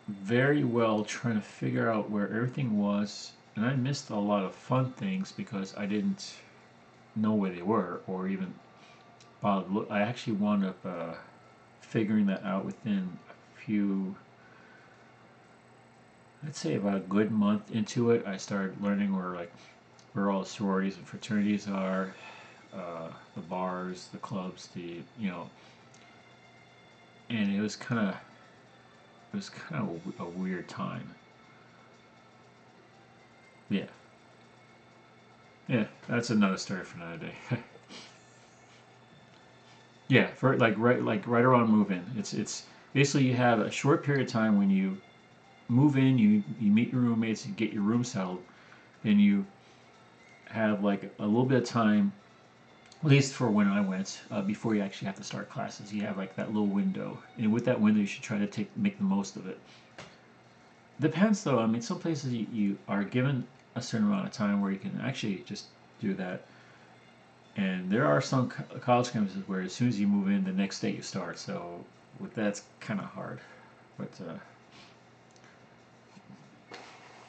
very well trying to figure out where everything was, and I missed a lot of fun things because I didn't know where they were, or even look. I actually wound up figuring that out within a few, let's say about a good month into it. I started learning where all the sororities and fraternities are, the bars, the clubs, and it was kind of a weird time. Yeah, yeah, that's another story for another day. Yeah, for like right around move in. It's basically you have a short period of time when you move in, you meet your roommates, you get your room settled, and you have like a little bit of time, at least for when I went, before you actually have to start classes. You have like that little window, and with that window, you should try to make the most of it. Depends though. I mean, some places you are given a certain amount of time where you can actually just do that. And there are some college campuses where as soon as you move in, the next day you start. So with that, it's kind of hard. But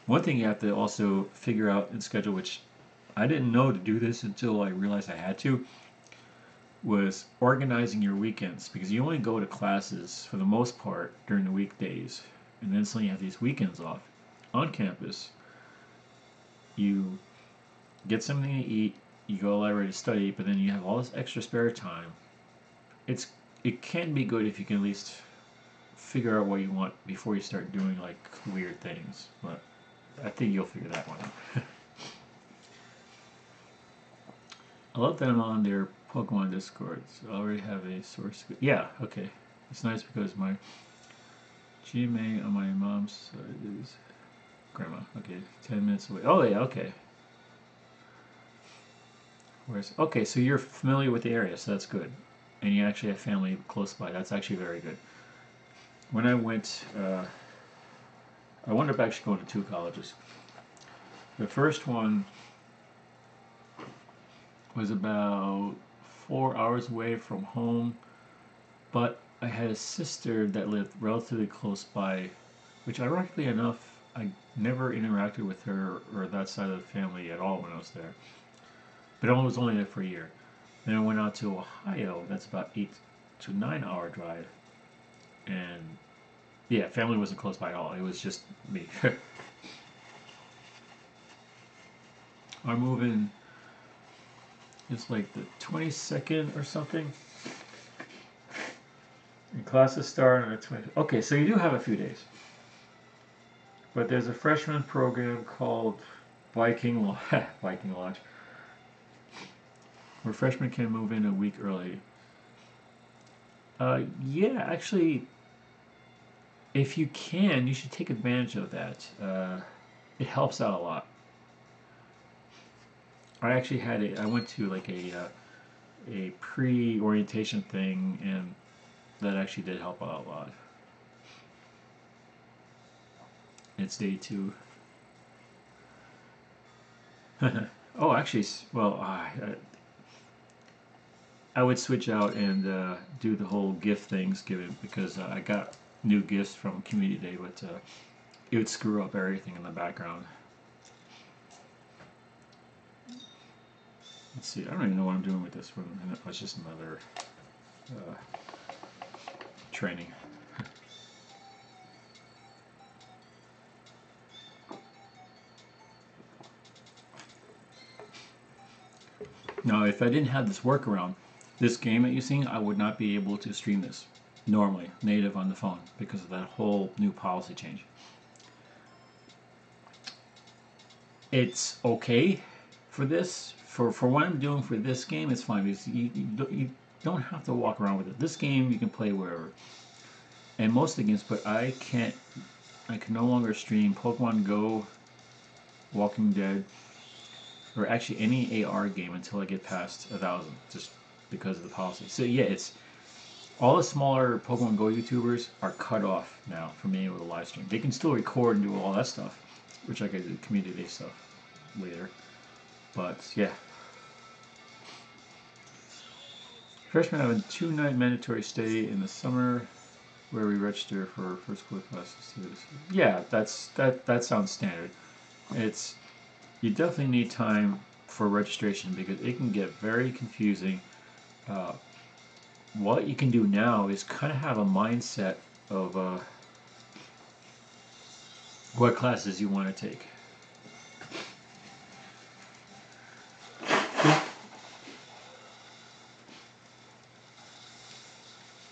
one thing you have to also figure out and schedule, which I didn't know to do this until I realized I had to, was organizing your weekends, because you only go to classes for the most part during the weekdays, and then suddenly you have these weekends off on campus. You get something to eat, you go to the library to study, but then you have all this extra spare time. It's it can be good if you can at least figure out what you want before you start doing like weird things. But I think you'll figure that one out. I love that I'm on their Pokemon Discords. I already have a source. Yeah, okay. It's nice because my GMA on my mom's side is grandma. Okay, 10 minutes away. Oh yeah, okay. Okay? So you're familiar with the area, so that's good, and you actually have family close by. That's actually very good. When I wound up actually going to two colleges. The first one was about 4 hours away from home, but I had a sister that lived relatively close by, which ironically enough, I never interacted with her or that side of the family at all when I was there. But I was only there for a year. Then I went out to Ohio. That's about 8 to 9 hour drive, and yeah, family wasn't close by at all. It was just me. Our move-in is like the 22nd or something. And classes start on the 20th. Okay, so you do have a few days. But there's a freshman program called Viking Viking Lodge, where freshmen can move in a week early. Yeah, actually, if you can, you should take advantage of that. It helps out a lot. I went to like a pre-orientation thing, and that actually did help out a lot. It's day two. Oh, actually, well, I would switch out and do the whole gift Thanksgiving because I got new gifts from Community Day, but it would screw up everything in the background. Let's see, I don't even know what I'm doing with this one. It's just another training. Now, if I didn't have this workaround, this game that you're seeing, I would not be able to stream this normally, native on the phone, because of that whole new policy change. It's okay for this. For what I'm doing for this game, it's fine because you don't have to walk around with it. This game you can play wherever. And most of the games, but I can no longer stream Pokemon Go, Walking Dead, or actually any AR game until I get past 1,000, just because of the policy. So yeah, it's all the smaller Pokemon Go YouTubers are cut off now from being able to live stream. They can still record and do all that stuff, which I could do community stuff later. But yeah. Freshmen have a 2-night mandatory stay in the summer where we register for first school classes. Yeah, that sounds standard. It's you definitely need time for registration because it can get very confusing. What you can do now is kind of have a mindset of what classes you want to take.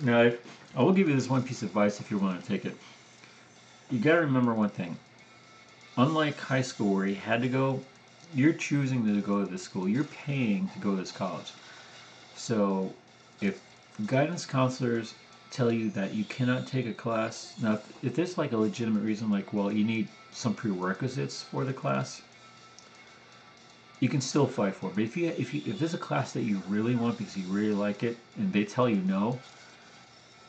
Now, I will give you this one piece of advice if you want to take it. You got to remember one thing. Unlike high school where you had to go, you're choosing to go to this school. You're paying to go to this college. So if guidance counselors tell you that you cannot take a class, now if there's like a legitimate reason, like, well, you need some prerequisites for the class, you can still fight for it. But if there's a class that you really want because you really like it and they tell you no,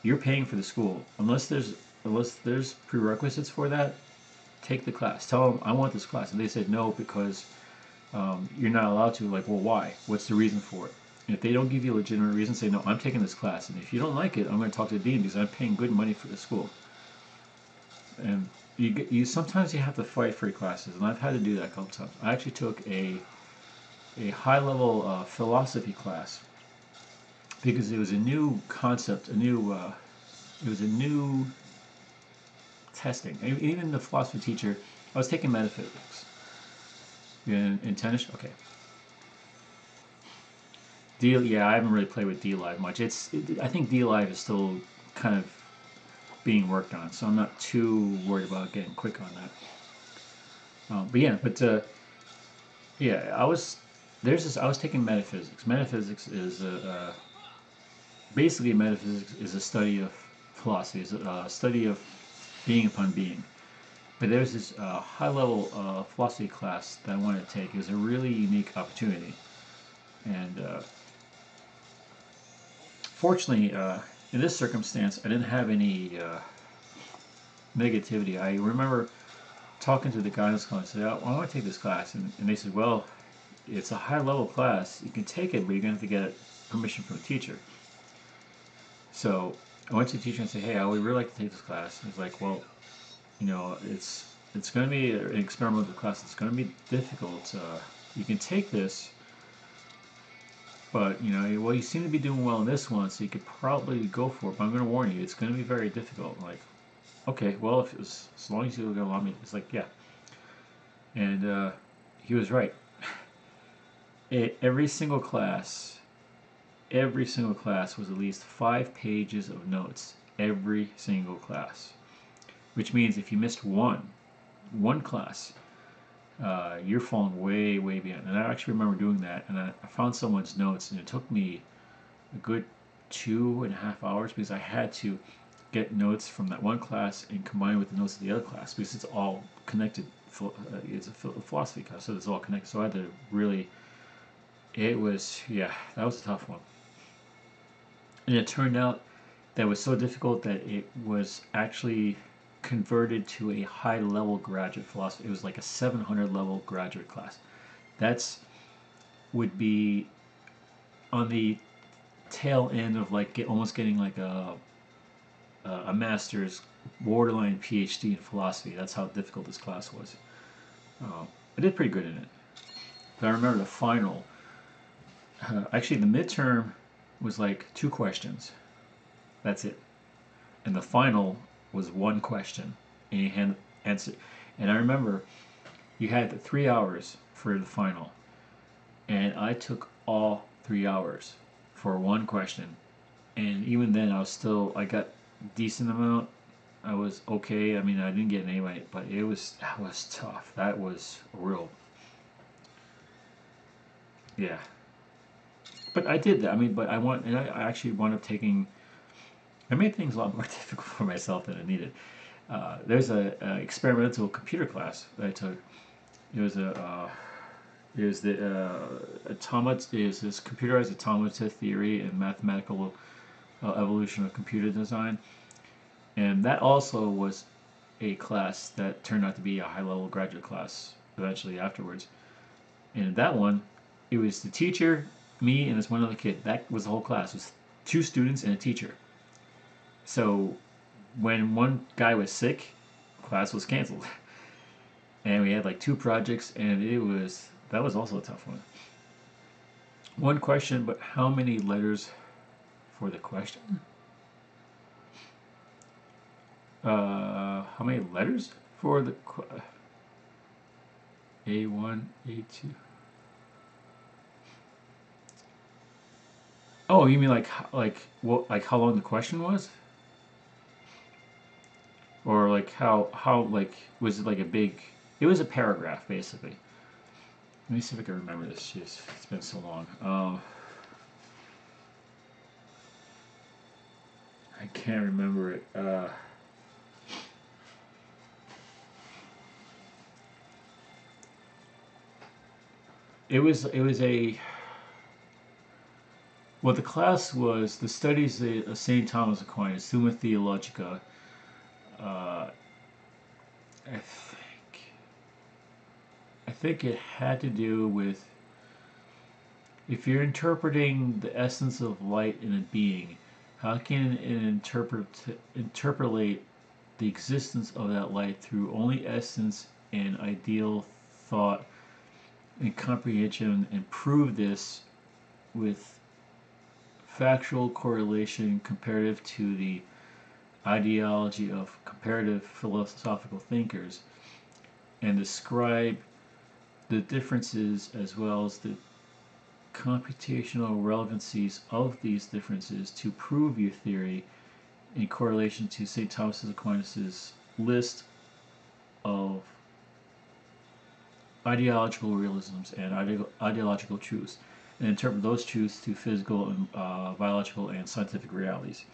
you're paying for the school. Unless there's prerequisites for that, take the class. Tell them I want this class, and they said no because you're not allowed to. Like, well, why? What's the reason for it? And if they don't give you a legitimate reason, say no. I'm taking this class, and if you don't like it, I'm going to talk to the dean because I'm paying good money for the school. And you sometimes you have to fight for your classes, and I've had to do that a couple times. I actually took a high level philosophy class because it was a new concept, it was a new testing. Even the philosophy teacher, I was taking metaphysics. In tennis, okay. Yeah, I haven't really played with D-Live much. I think D-Live is still kind of being worked on, so I'm not too worried about getting quick on that. I was taking metaphysics. Metaphysics is basically metaphysics is a study of philosophy, is a study of being upon being. But there's this high-level philosophy class that I wanted to take. It was a really unique opportunity, and fortunately, in this circumstance, I didn't have any negativity. I remember talking to the guidance counselor and said, I want to take this class, and they said, well, it's a high-level class. You can take it, but you're going to have to get permission from the teacher. So I went to the teacher and said, hey, I would really like to take this class. And he's like, well, it's going to be an experimental class. It's going to be difficult. You can take this, but well, you seem to be doing well in this one, so you could probably go for it. But I'm going to warn you, it's going to be very difficult. I'm like, okay, well, as long as you're going to allow me, it's like, yeah. And he was right. Every single class was at least 5 pages of notes. Every single class. Which means if you missed one class, you're falling way, way behind. And I actually remember doing that, and I found someone's notes, and it took me a good 2.5 hours because I had to get notes from that one class and combine with the notes of the other class because it's all connected. It's a philosophy class, so it's all connected. So I had to really, that was a tough one. And it turned out that it was so difficult that it was actually converted to a high-level graduate philosophy. It was like a 700-level graduate class. Would be on the tail end of like almost getting like a master's borderline PhD in philosophy. That's how difficult this class was. I did pretty good in it. But I remember the final. Actually, the midterm was like 2 questions. That's it. And the final was 1 question, and you had to answer. And I remember you had 3 hours for the final, and I took all 3 hours for 1 question. And even then, I got decent amount. I was okay. I mean, I didn't get an A, but that was tough. That was real. Yeah. But I did that. I mean, and I actually wound up taking. I made things a lot more difficult for myself than I needed. There's a experimental computer class that I took. It was this computerized automata theory and mathematical evolution of computer design, and that also was a class that turned out to be a high-level graduate class eventually afterwards. And that one, it was the teacher, me, and this one other kid. That was the whole class. It was 2 students and a teacher. So when one guy was sick, class was canceled. And we had like 2 projects, and that was also a tough one. 1 question, but how many letters for the question? How many letters for the A1, A2? Oh, you mean like how long the question was? Or like how like was it like a big? It was a paragraph basically. Let me see if I can remember this. Jeez, it's been so long. I can't remember it. It was a well, the class was the studies of Saint Thomas Aquinas, Summa Theologica. Uh, I think it had to do with if you're interpreting the essence of light in a being, how can it interpolate the existence of that light through only essence and ideal thought and comprehension, and prove this with factual correlation comparative to the ideology of comparative philosophical thinkers, and describe the differences as well as the computational relevancies of these differences to prove your theory in correlation to St. Thomas Aquinas' list of ideological realisms and ideological truths, and interpret those truths to physical and biological and scientific realities.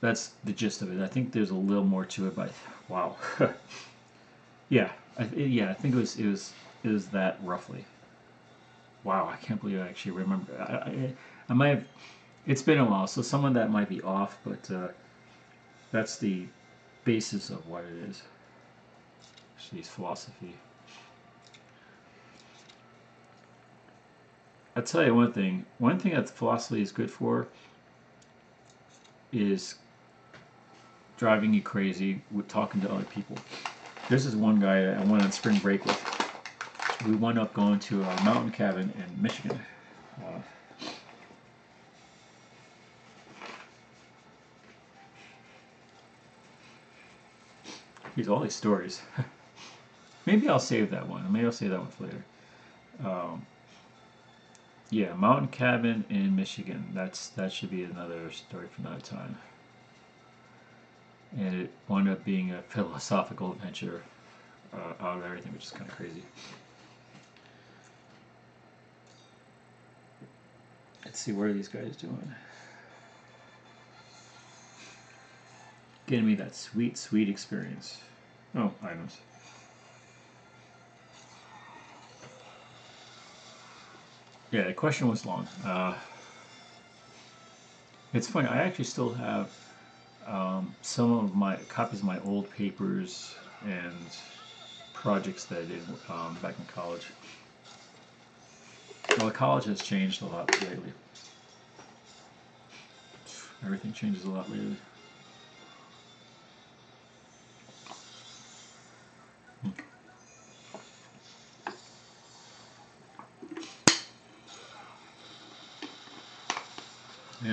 That's the gist of it. I think there's a little more to it, but wow, yeah, I think it was that roughly. Wow, I can't believe I actually remember. I might have. It's been a while, so some of that might be off, but that's the basis of what it is. She's philosophy. I'll tell you one thing. One thing that philosophy is good for is driving you crazy with talking to other people. There's this one guy I went on spring break with. We wound up going to a mountain cabin in Michigan. He's all these stories. Maybe I'll save that one. Maybe I'll save that one for later. Yeah, mountain cabin in Michigan. That should be another story for another time. And it wound up being a philosophical adventure out of everything, which is kind of crazy. Let's see, what are these guys doing? Getting me that sweet, sweet experience. Oh, items. Yeah, the question was long. It's funny, I actually still have some of my copies of my old papers and projects that I did back in college. Well, college has changed a lot lately. Everything changes a lot lately.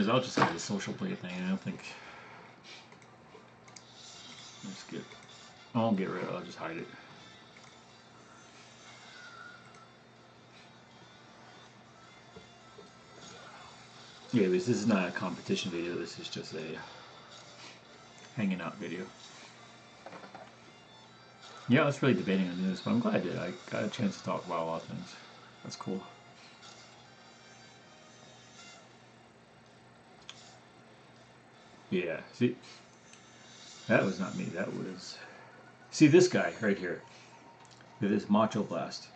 is I'll just get a social play thing. I don't think. Let's get. I won't get rid of it. I'll just hide it. Yeah, because this is not a competition video. This is just a hanging out video. Yeah, I was really debating on doing this, but I'm glad I did. I got a chance to talk about a lot of things. That's cool. Yeah, see, that was not me. That was... See this guy right here with his Macho Blast.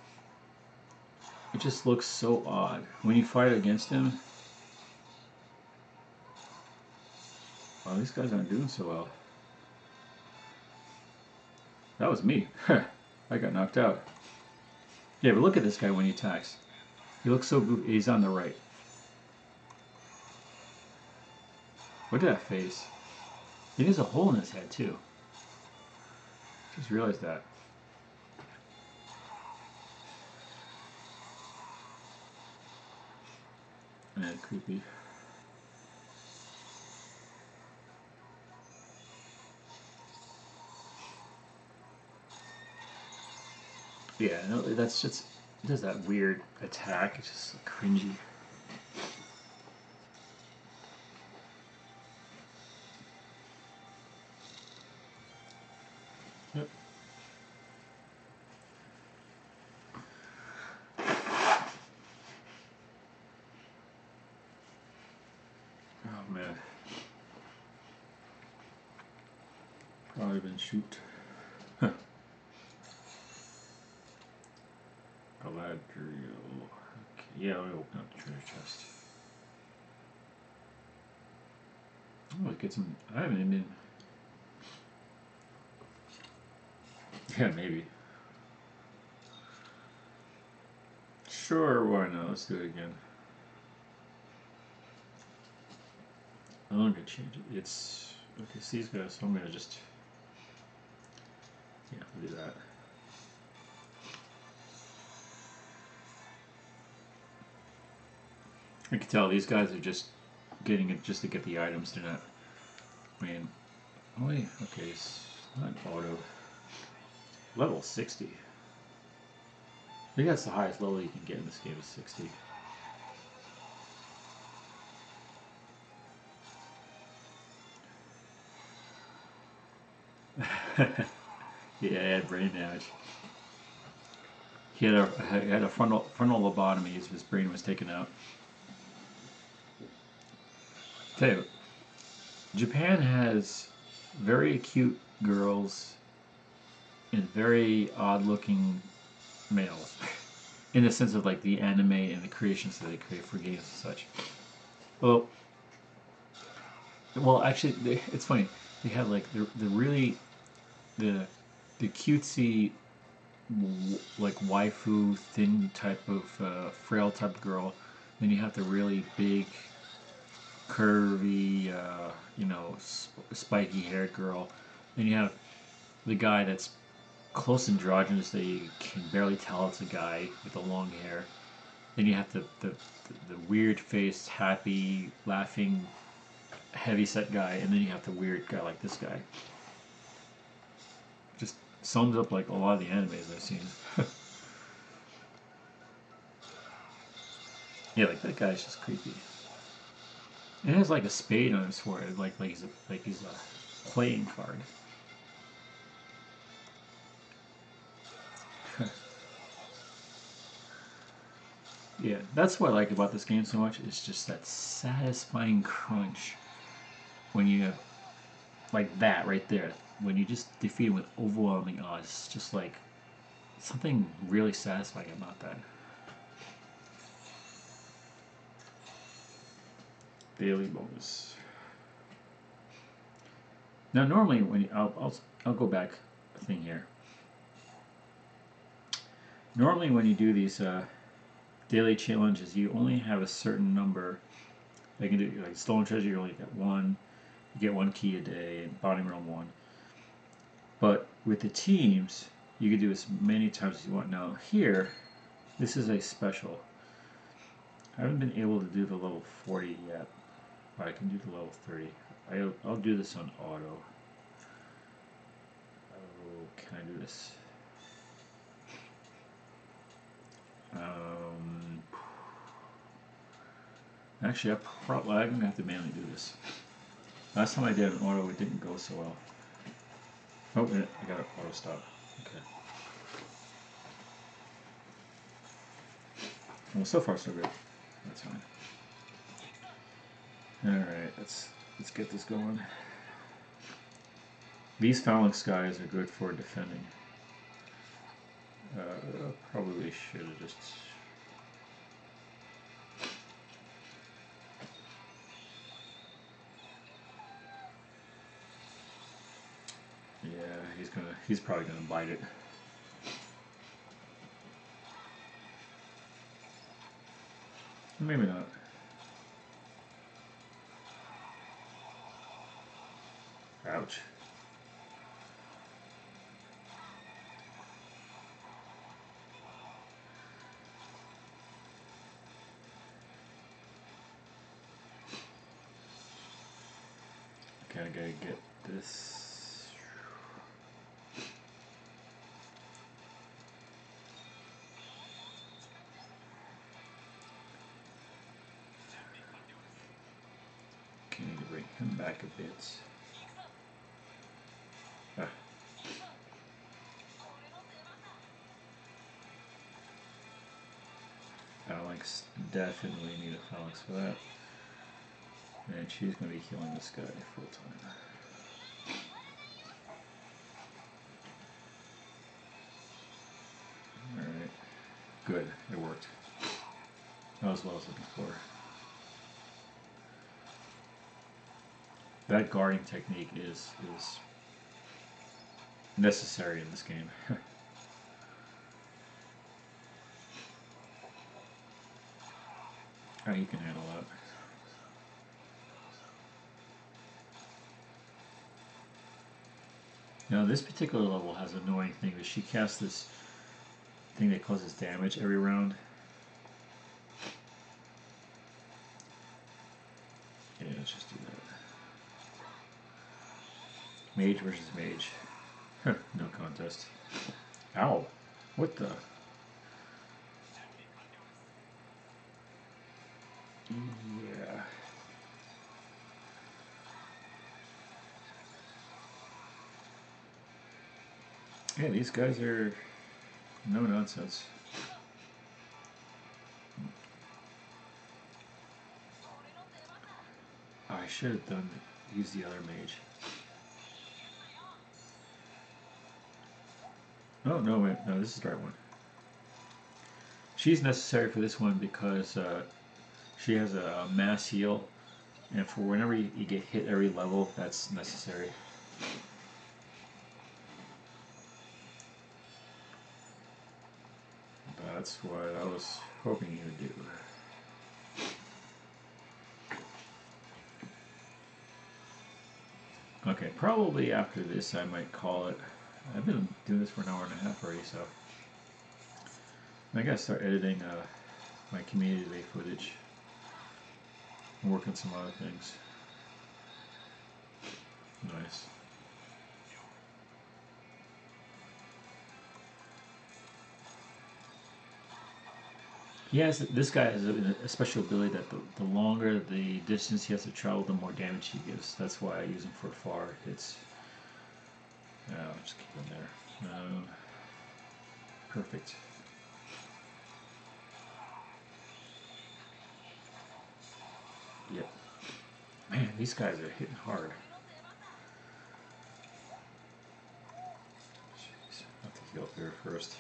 It just looks so odd. When you fight against him... Well, these guys aren't doing so well. That was me. I got knocked out. Yeah, but look at this guy when he attacks. He looks so goofy. He's on the right. Look at that face. He has a hole in his head, too. Just realized that. And creepy. Yeah, no, that's just... It does that weird attack. It's just cringy. Yep. Oh man. Probably been shoot. Huh. Galadriel. Okay. Yeah, I'll open up the treasure chest. Oh, get some. I haven't even been. Yeah, maybe. Sure, why not? Let's do it again. I'm gonna change it. It's okay. See these guys, so I'm gonna just do that. I can tell these guys are just getting it just to get the items. They're not. I mean, oh wait, okay, it's not auto. Level 60. I think that's the highest level you can get in this game is 60. Yeah, I had brain damage. He had a frontal lobotomy. His brain was taken out. Tell you, Japan has very cute girls and very odd-looking males, in the sense of like the anime and the creations that they create for games and such. Well, actually, it's funny. They have like the really the cutesy like waifu thin type of frail type girl. Then you have the really big curvy spiky haired girl. Then you have the guy that's close androgynous that you can barely tell it's a guy with the long hair. Then you have the weird faced happy laughing heavy set guy, and then you have the weird guy like this guy. Just sums up like a lot of the animes I've seen. Yeah, like that guy's just creepy. And it has like a spade on his forehead, like he's a playing card. Yeah, that's what I like about this game so much. It's just that satisfying crunch when you like that right there. When you just defeat him with overwhelming odds, it's just like something really satisfying about that. Daily bonus. Now, normally when you, I'll go back a thing here. Normally when you do these daily challenges, you only have a certain number. They can do like stolen treasure. You only get one. You get one key a day, and bottom realm one. But with the teams, you can do as many times as you want. Now here, this is a special. I haven't been able to do the level 40 yet. I can do the level 30. I'll do this on auto. Oh, can I do this? Actually, I'm going to have to manually do this. Last time I did an auto, it didn't go so well. Oh, I got an auto stop. Okay. Well, so far so good. That's fine. Alright, let's get this going. These phalanx guys are good for defending. Probably should have just... Yeah, he's probably gonna bite it. Maybe not. Ouch. Okay, I gotta get this. Okay, need to bring him back a bit. Ah. Phalanx, definitely need a phalanx for that. And she's going to be healing this guy full time. Alright. Good. It worked. Not as well as looking for. That guarding technique is necessary in this game. Oh, you can handle that. Now this particular level has an annoying thing that she casts this thing that causes damage every round. Yeah, let's just do that. Mage versus mage. No contest. Ow! What the? Yeah. Yeah, these guys are no nonsense. Oh, I should have used the other mage. Oh, no, wait, no, this is the right one. She's necessary for this one because she has a mass heal, and for whenever you get hit every level, that's necessary. That's what I was hoping you would do. Okay, probably after this I might call it. I've been doing this for an hour and a half already, so I gotta start editing my community day footage and work on some other things. Nice. This guy has a special ability that the longer the distance he has to travel, the more damage he gives. That's why I use him for far hits. I'll just keep him there. Perfect. Yep. Man, these guys are hitting hard. Jeez, I'll have to heal up here first.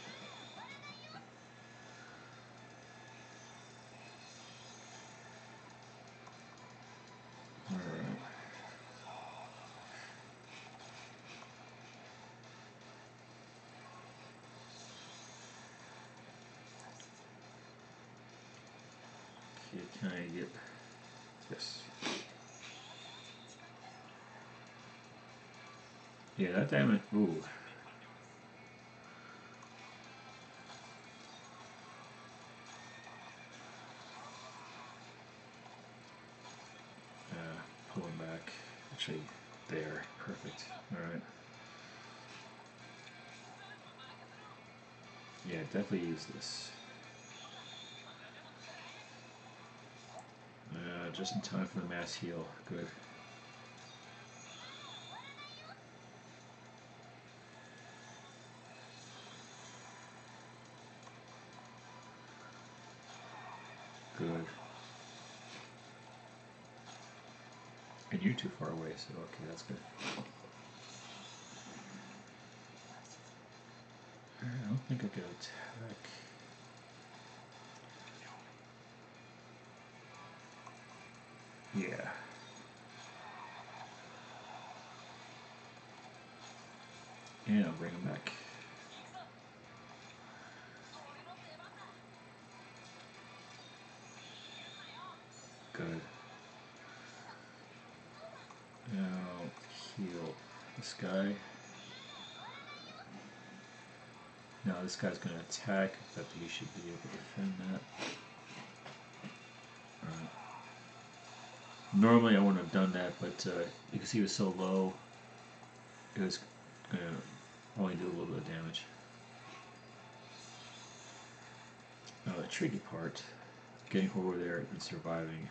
Alright. Okay, can I get this? Yeah, that damage. Ooh. actually there. Perfect. Alright. Yeah, definitely use this. Just in time for the mass heal. Good. Good. And you're too far away, so okay, that's good. I don't think I could attack. Yeah. And I'll bring him back. Good. Now heal this guy. Now this guy's going to attack, but he should be able to defend that. Alright. Normally I wouldn't have done that, but because he was so low, it was going to only do a little bit of damage. Now the tricky part, getting over there and surviving.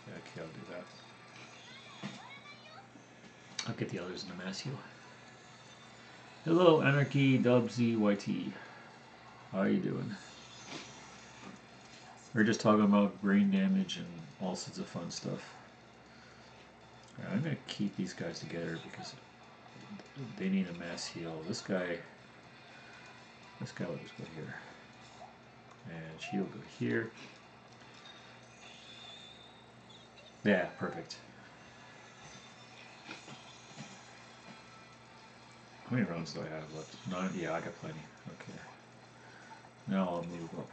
Okay, I'll do that. I'll get the others in the mass heal. Hello, Anarchy, Dubsy, YT. How are you doing? We're just talking about brain damage and all sorts of fun stuff. Right, I'm going to keep these guys together because they need a mass heal. This guy will just go here. And she will go here. Yeah, perfect. How many rounds do I have left? 9? Yeah, I got plenty. Okay. Now I'll move up.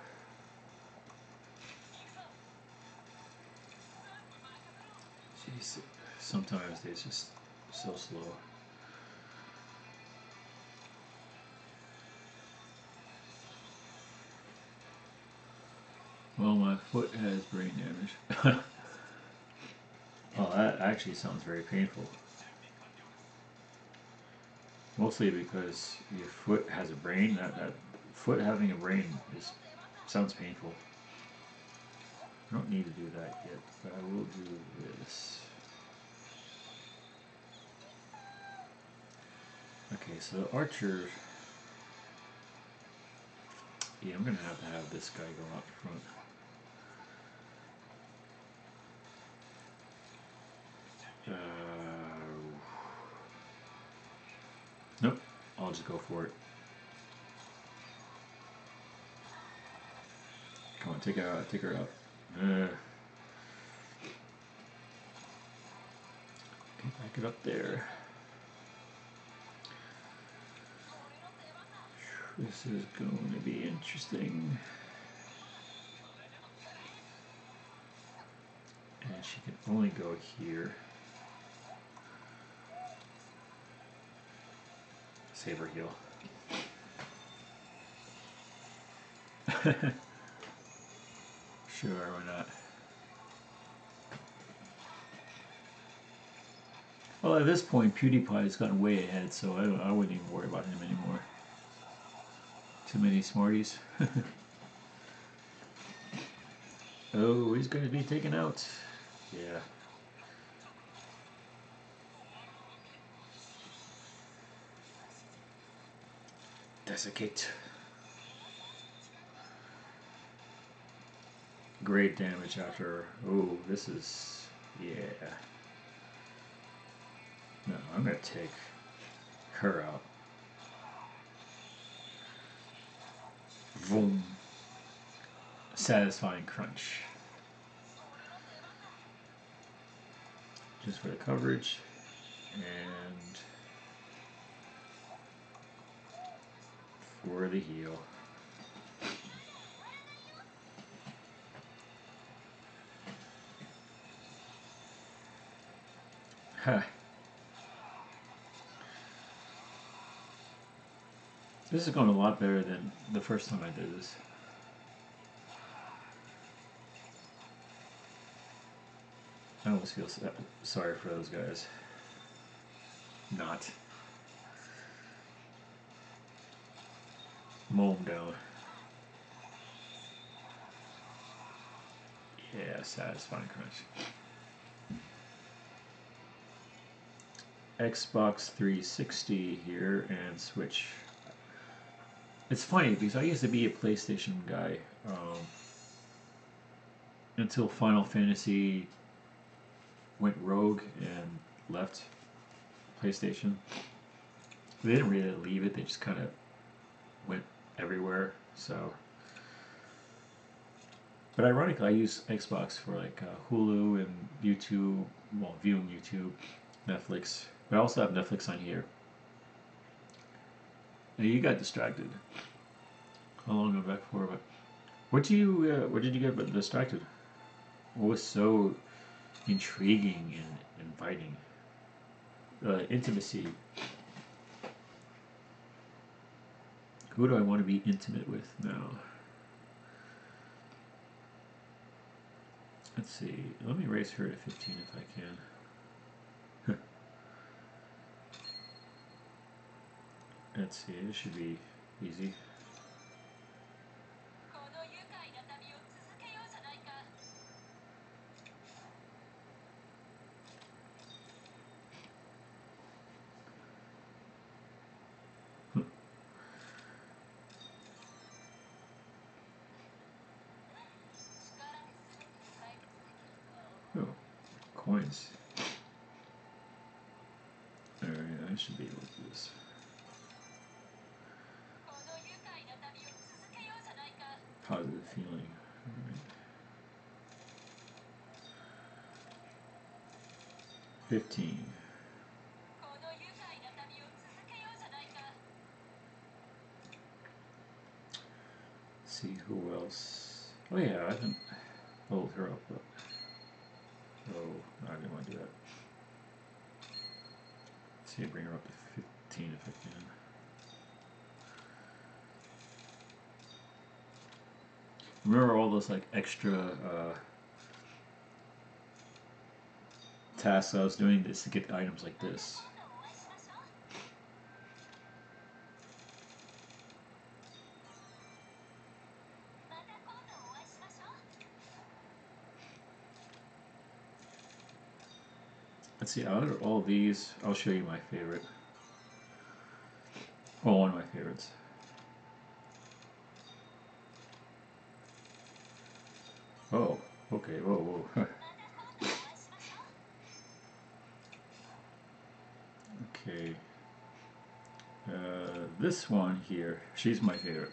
Jeez, sometimes they're just so slow. Well, my foot has brain damage. Oh, that actually sounds very painful. Mostly because your foot has a brain. That foot having a brain sounds painful. I don't need to do that yet, but I will do this. Okay, so the archer. Yeah, I'm gonna have this guy go out front. Nope, I'll just go for it. Come on, take her out, take her out. Okay, back it up there. This is going to be interesting. And she can only go here. Save her heal. Sure, why not? Well, at this point, PewDiePie's gotten way ahead, so I wouldn't even worry about him anymore. Too many smarties. Oh, he's going to be taken out. Yeah. Desiccate. Great damage after. Oh, this is. Yeah. No, I'm going to take her out. Boom. Satisfying crunch. Just for the coverage. And for the heal. Huh. This is going a lot better than the first time I did this. I almost feel sorry for those guys. Not. Mow them down. Yeah, satisfying crunch. Xbox 360 here and Switch. It's funny because I used to be a PlayStation guy until Final Fantasy went rogue and left PlayStation. They didn't really leave it, they just kind of went everywhere. So, but ironically, I use Xbox for like Hulu and YouTube, well, viewing YouTube, Netflix. But I also have Netflix on here. And you got distracted. How long am I back for? But what did you get distracted? What was so intriguing and inviting? Intimacy. Who do I want to be intimate with now? Let's see. Let me raise her to 15 if I can. Let's see. This should be easy. Oh, coins. Alright, I should be able to do this. Positive feeling. Right. 15. Let's see who else. Oh yeah, I can hold her up. But, oh, I didn't want to do that. Let's see, bring her up to 15 if I can. Remember all those like extra tasks I was doing this to get items like this. Let's see, out of all these, I'll show you my favorite. Well, one of my favorites. Oh, okay, whoa, whoa. Okay. This one here, she's my favorite.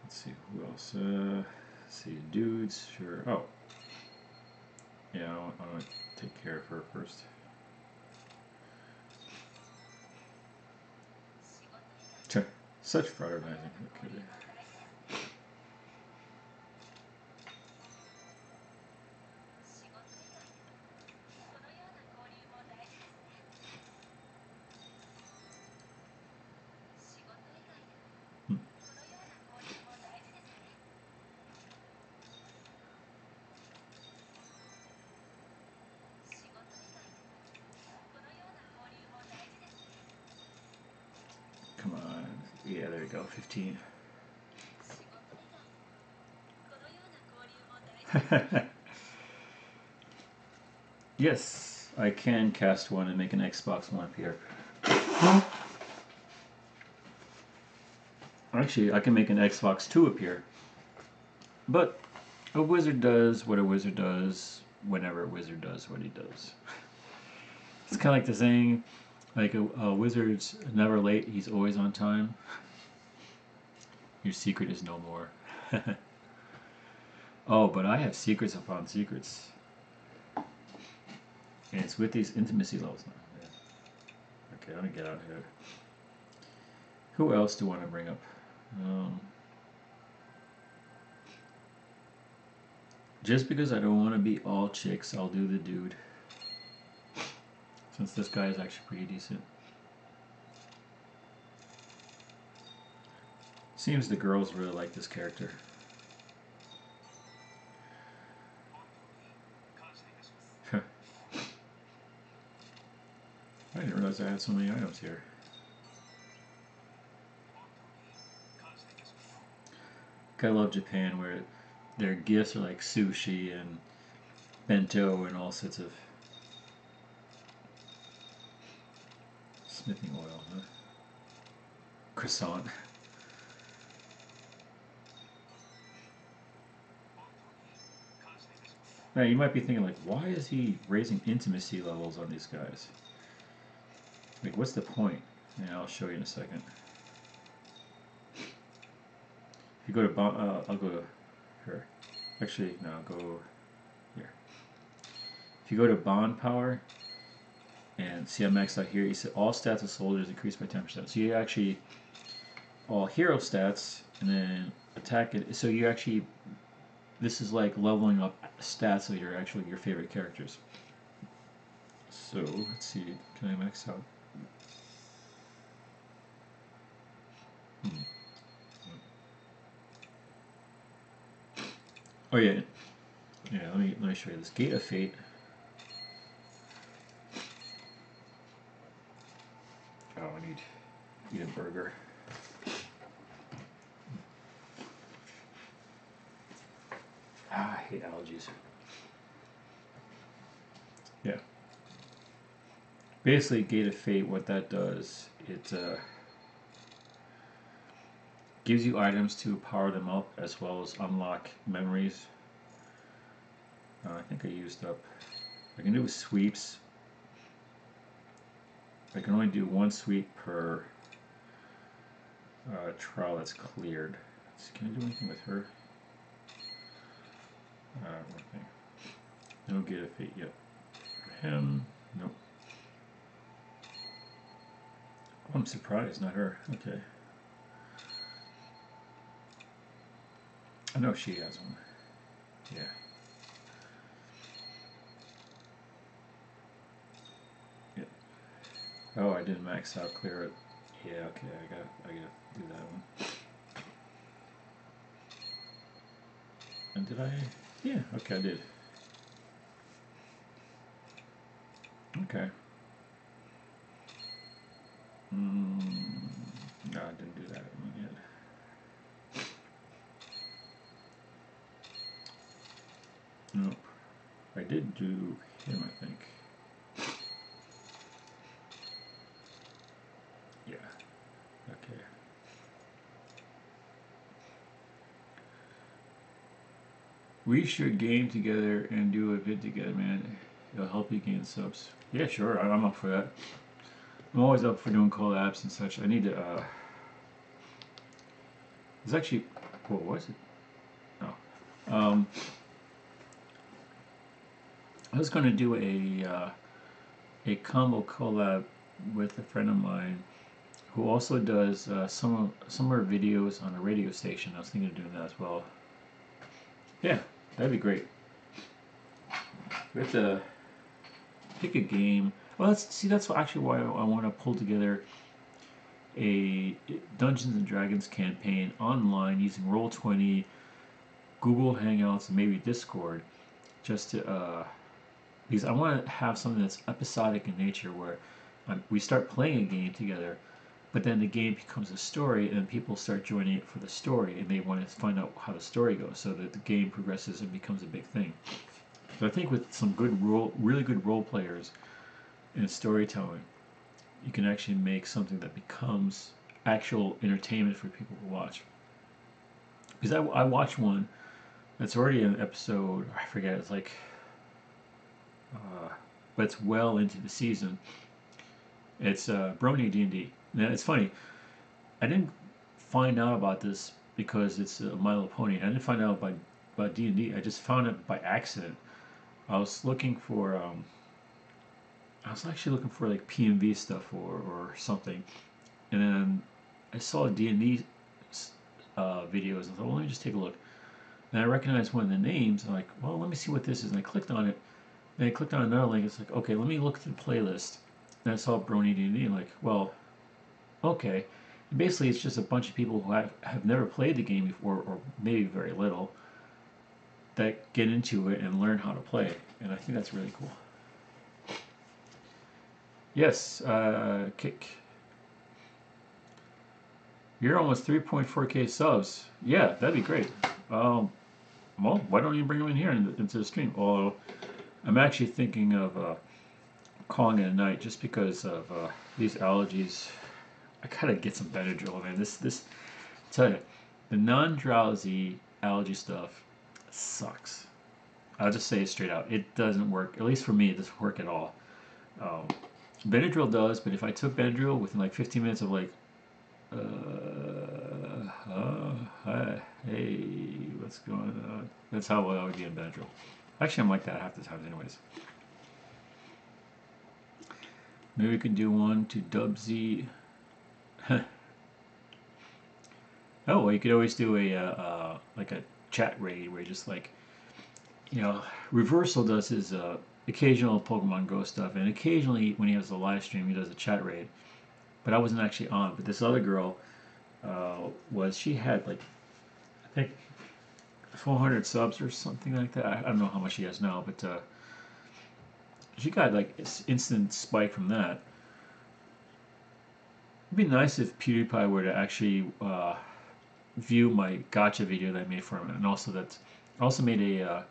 Let's see, who else? Let's see, dudes, sure. Oh. Yeah, I want to take care of her first. Such fraternizing. Okay. Come on. Yeah, there you go. 15. Yes, I can cast one and make an Xbox One appear. Actually, I can make an Xbox 2 appear. But a wizard does what a wizard does whenever a wizard does what he does. It's kind of like the saying, like a wizard's never late, he's always on time. Your secret is no more. Oh, but I have secrets upon secrets. And it's with these intimacy levels now. Yeah. Okay, let me get out of here. Who else do I want to bring up? Just because I don't want to be all chicks, I'll do the dude. since this guy is actually pretty decent. Seems the girls really like this character. I didn't realize I had so many items here. I love Japan where their gifts are like sushi and bento and all sorts of smithing oil, huh? Croissant. Now you might be thinking like, why is he raising intimacy levels on these guys? Like, what's the point? Yeah, I'll show you in a second. If you go to I'll go to here. Actually, no, I'll go here. If you go to bond power and see I maxed out here, you see all stats of soldiers increase by 10%. So you actually all hero stats and then attack it. So you actually, this is like leveling up stats of your favorite characters. So let's see, can I max out? Oh yeah, yeah. Let me show you this Gate of Fate. Oh, I need to eat a burger. Ah, I hate allergies. Yeah. Basically, Gate of Fate. What that does, it gives you items to power them up as well as unlock memories. I think I used up. I can do sweeps. I can only do one sweep per trial that's cleared. So can I do anything with her? One thing. No Gate of Fate yet. For him, nope. Oh, I'm surprised, not her. Okay. I know she has one. Yeah. Yeah. Oh, I didn't max out clear it. Yeah, okay, I gotta do that one. And did I? Yeah, okay, I did. Okay. No, I didn't do that one yet. Nope. I did do him, I think. Yeah. Okay. We should game together and do a vid together, man. It'll help you gain subs. Yeah, sure. I'm up for that. I'm always up for doing collabs and such. I need to. It's actually. What was it? Oh. I was going to do a combo collab with a friend of mine who also does some of our videos on a radio station. I was thinking of doing that as well. Yeah, that'd be great. We have to pick a game. Well, that's actually why I want to pull together a Dungeons and Dragons campaign online using Roll20, Google Hangouts, and maybe Discord, just to because I want to have something that's episodic in nature where we start playing a game together, but then the game becomes a story and people start joining it for the story and they want to find out how the story goes so that the game progresses and becomes a big thing. So I think with some really good role players and storytelling, you can actually make something that becomes actual entertainment for people to watch. Because I watched one that's already an episode, I forget, it's like but it's well into the season. It's Brony D&D. Now it's funny. I didn't find out about this because it's My Little Pony. I didn't find out about D&D. I just found it by accident. I was looking for. I was actually looking for like PMV stuff or something, and then I saw D&D videos. And I thought, well, let me just take a look. And I recognized one of the names. I'm like, well, let me see what this is. And I clicked on it. And I clicked on another link. It's like, okay, let me look through the playlist. and I saw Brony D&D, like, well, okay. Basically, it's just a bunch of people who have never played the game before, or maybe very little, that get into it and learn how to play. And I think that's really cool. Yes, Kick. You're almost 3.4K subs. Yeah, that'd be great. Well, why don't you bring them in here into the stream? Although, I'm actually thinking of calling it a night just because of these allergies. I gotta get some Benadryl, man. This, tell you, the non-drowsy allergy stuff sucks. I'll just say it straight out. It doesn't work. At least for me, it doesn't work at all. Um, Benadryl does, but if I took Benadryl within like 15 minutes of like, hi, hey, what's going on? That's how well I would be in Benadryl. Actually, I'm like that half the time, anyways. Maybe we can do one to Dubsy. Oh, well, you could always do a like a chat raid where you just like, you know, Reversal does his occasional Pokemon Go stuff, and occasionally when he has a live stream, he does a chat raid. But I wasn't actually on. But this other girl she had like, I think 400 subs or something like that. I don't know how much she has now, but she got like instant spike from that. It'd be nice if PewDiePie were to actually view my gotcha video that I made for him, and also made a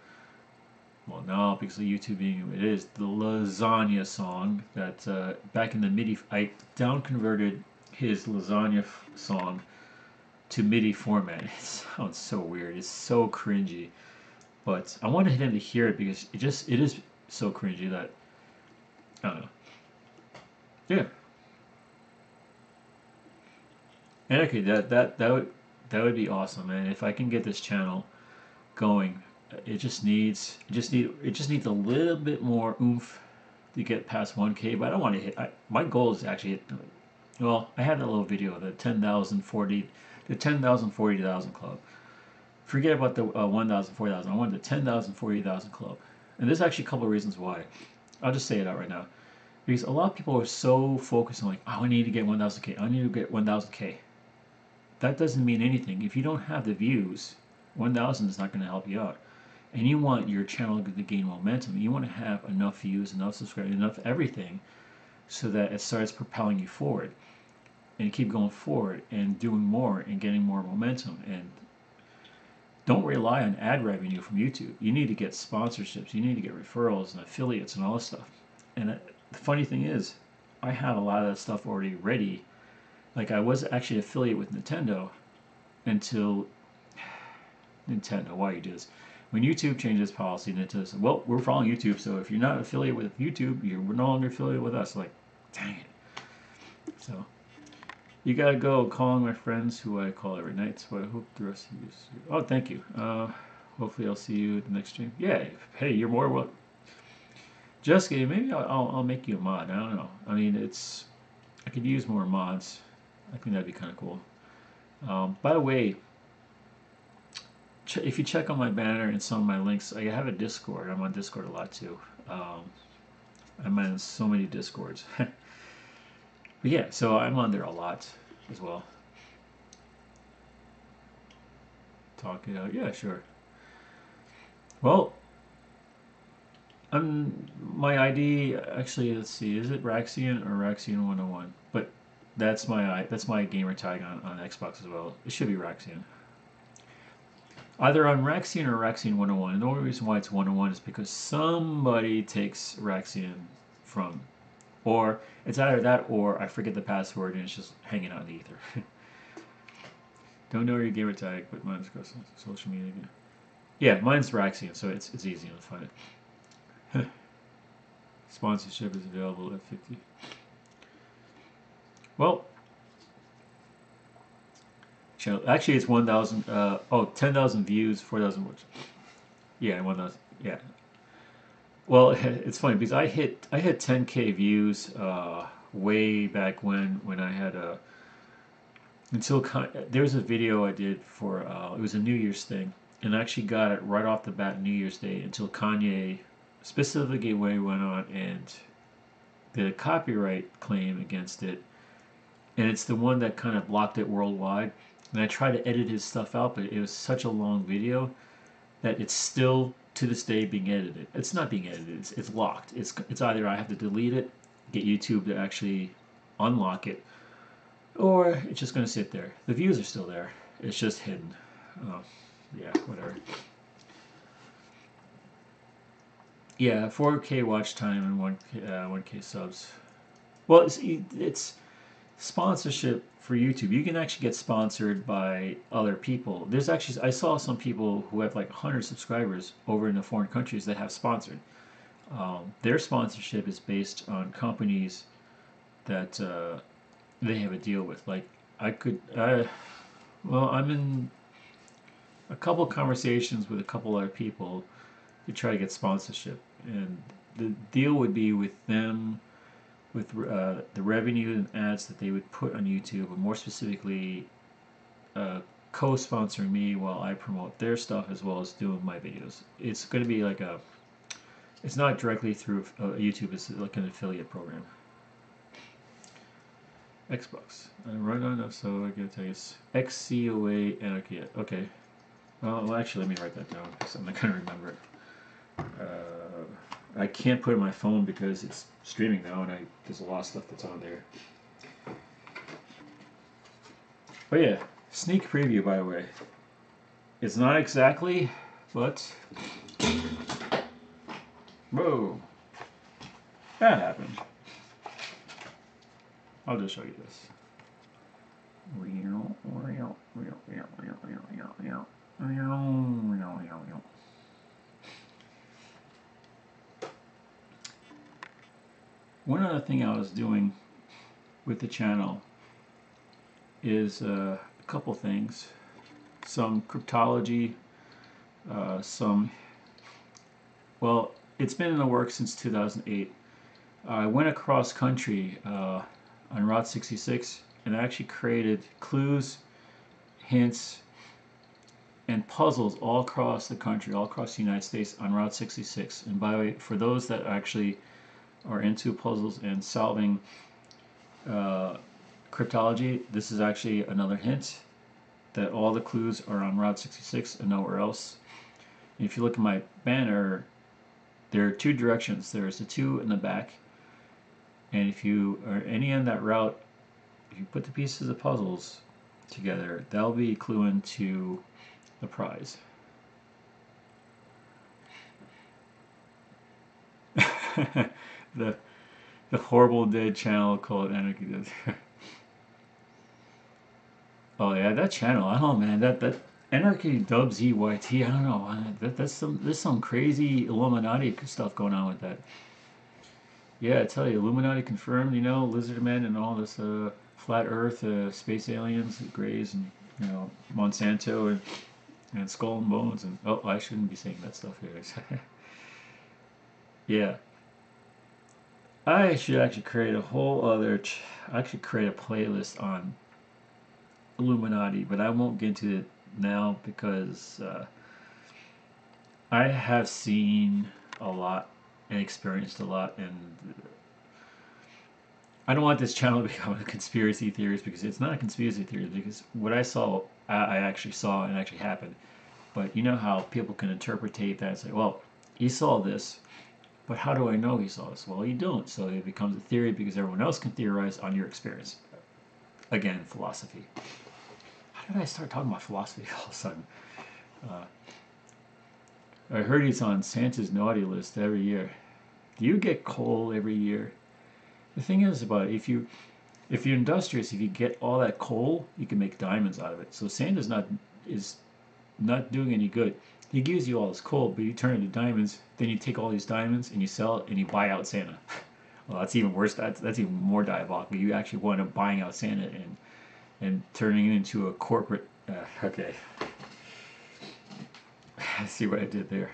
well, now because of YouTube being it is, the lasagna song that back in the MIDI, I down converted his lasagna song to MIDI format. It sounds so weird. It's so cringy, but I wanted him to hear it because it is so cringy that I don't know. Yeah, and okay, that would be awesome, man. If I can get this channel going, it just needs a little bit more oomph to get past 1K. But I don't want to hit. My goal is actually hit. Well, I had that little video, the 10,000 40,000 club. Forget about the 1,000 40,000. I wanted the 10,000 40,000 club, and there's actually a couple of reasons why. I'll just say it out right now, because a lot of people are so focused on like, oh, I need to get 1,000K. I need to get 1,000K. That doesn't mean anything if you don't have the views. 1,000 is not going to help you out. And you want your channel to gain momentum. You want to have enough views, enough subscribers, enough everything so that it starts propelling you forward. And keep going forward and doing more and getting more momentum. And don't rely on ad revenue from YouTube. You need to get sponsorships. You need to get referrals and affiliates and all this stuff. And the funny thing is, I have a lot of that stuff already ready. Like I was actually affiliate with Nintendo until Nintendo, why you do this? When YouTube changes policy, Nintendo says, well, we're following YouTube, so if you're not affiliated with YouTube, we're no longer affiliated with us. Like, dang it. So, you gotta go calling my friends who I call every night, so I hope the rest of you see. Oh, thank you. Hopefully I'll see you at the next stream. Yeah, hey, you're more welcome. Jessica, maybe I'll make you a mod. I don't know. I mean, I could use more mods. I think that'd be kind of cool. By the way, if you check on my banner and some of my links, I have a Discord. I'm on Discord a lot too. I'm on so many Discords. But yeah, so I'm on there a lot as well. Talk it out. Yeah, sure. Well, my ID actually. Let's see. Is it Raxian or Raxian 101? But that's my gamer tag on Xbox as well. It should be Raxian. Either on Raxian or Raxian 101. And the only reason why it's 101 is because somebody takes Raxian from, or it's either that or I forget the password and it's just hanging out in the ether. Don't know your gamer tag, but mine's goes social media. Yeah, mine's Raxian, so it's easy to find it. Sponsorship is available at 50. Well, actually it's 1,000. 10,000 views, 4,000 watch. Yeah, 1,000. Yeah. Well, it's funny because I hit 10K views way back when I had there was a video I did for it was a New Year's thing, and I actually got it right off the bat New Year's Day until Kanye specifically went on and the copyright claim against it, and it's the one that kind of blocked it worldwide. And I tried to edit his stuff out, but it was such a long video that it's still to this day being edited. It's not being edited. It's locked. It's either I have to delete it, get YouTube to actually unlock it, or it's just going to sit there. The views are still there. It's just hidden. Oh, yeah, whatever. Yeah, 4K watch time and 1K subs. Well, it's sponsorship for YouTube. You can actually get sponsored by other people. There's actually, I saw some people who have like 100 subscribers over in the foreign countries that have sponsored. Their sponsorship is based on companies that they have a deal with. Like well, I'm in a couple conversations with a couple other people to try to get sponsorship, and the deal would be with them with the revenue and ads that they would put on YouTube, and more specifically, co-sponsoring me while I promote their stuff as well as doing my videos. It's going to be like it's not directly through YouTube, it's like an affiliate program. Xbox. Right on, so I gotta tell you, it's XCOA Anarchy. Okay. Well, actually, let me write that down because I'm not going to remember it. I can't put it in my phone because it's streaming now, and there's a lot of stuff that's on there. But yeah, sneak preview, by the way. It's not exactly, but whoa, that happened. I'll just show you this. One other thing I was doing with the channel is a couple things. Some cryptology, well, it's been in the works since 2008. I went across country on Route 66 and I actually created clues, hints, and puzzles all across the country, all across the United States on Route 66. And by the way, for those that actually are into puzzles and solving cryptology, this is actually another hint that all the clues are on Route 66 and nowhere else. And if you look at my banner, there are two directions. There's the 2 in the back, and if you are any on that route, if you put the pieces of puzzles together, that'll be a clue into the prize. the horrible dead channel called Anarchy. Oh yeah, that channel. I don't know, man. That Anarchy Dubs EYT. I don't know. There's some crazy Illuminati stuff going on with that. Yeah, I tell you, Illuminati confirmed. You know, lizard men and all this flat Earth, space aliens, Greys, and Monsanto and Skull and Bones. And oh, I shouldn't be saying that stuff here. Yeah. I should actually create a whole other. I should create a playlist on Illuminati, but I won't get into it now because I have seen a lot and experienced a lot, and I don't want this channel to become a conspiracy theorist because it's not a conspiracy theory. Because what I saw, I actually saw and actually happened. But you know how people can interpretate that and say, well, he saw this, but how do I know he saw this? Well, you don't. So it becomes a theory because everyone else can theorize on your experience. Again, philosophy. How did I start talking about philosophy all of a sudden? I heard he's on Santa's naughty list every year. Do you get coal every year? The thing is about it, if you're industrious, if you get all that coal, you can make diamonds out of it. So Santa's is not doing any good. He gives you all this coal, but you turn it into diamonds. Then you take all these diamonds and you sell it and you buy out Santa. Well, that's even worse. That's even more diabolical. You actually wind up buying out Santa and turning it into a corporate. Okay. See what I did there.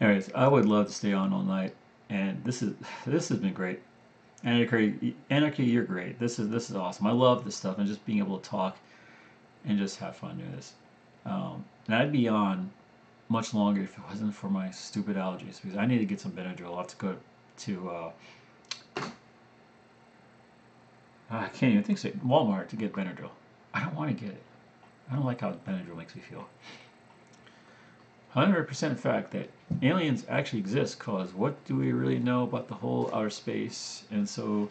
Anyways, I would love to stay on all night, and this has been great. Anarchy, you're great. This is awesome. I love this stuff and just being able to talk and just have fun doing this. And I'd be on much longer if it wasn't for my stupid allergies, because I need to get some Benadryl. I'll have to go to I can't even think straight. Walmart to get Benadryl. I don't want to get it. I don't like how Benadryl makes me feel. 100% fact that aliens actually exist, cause what do we really know about the whole outer space? And so,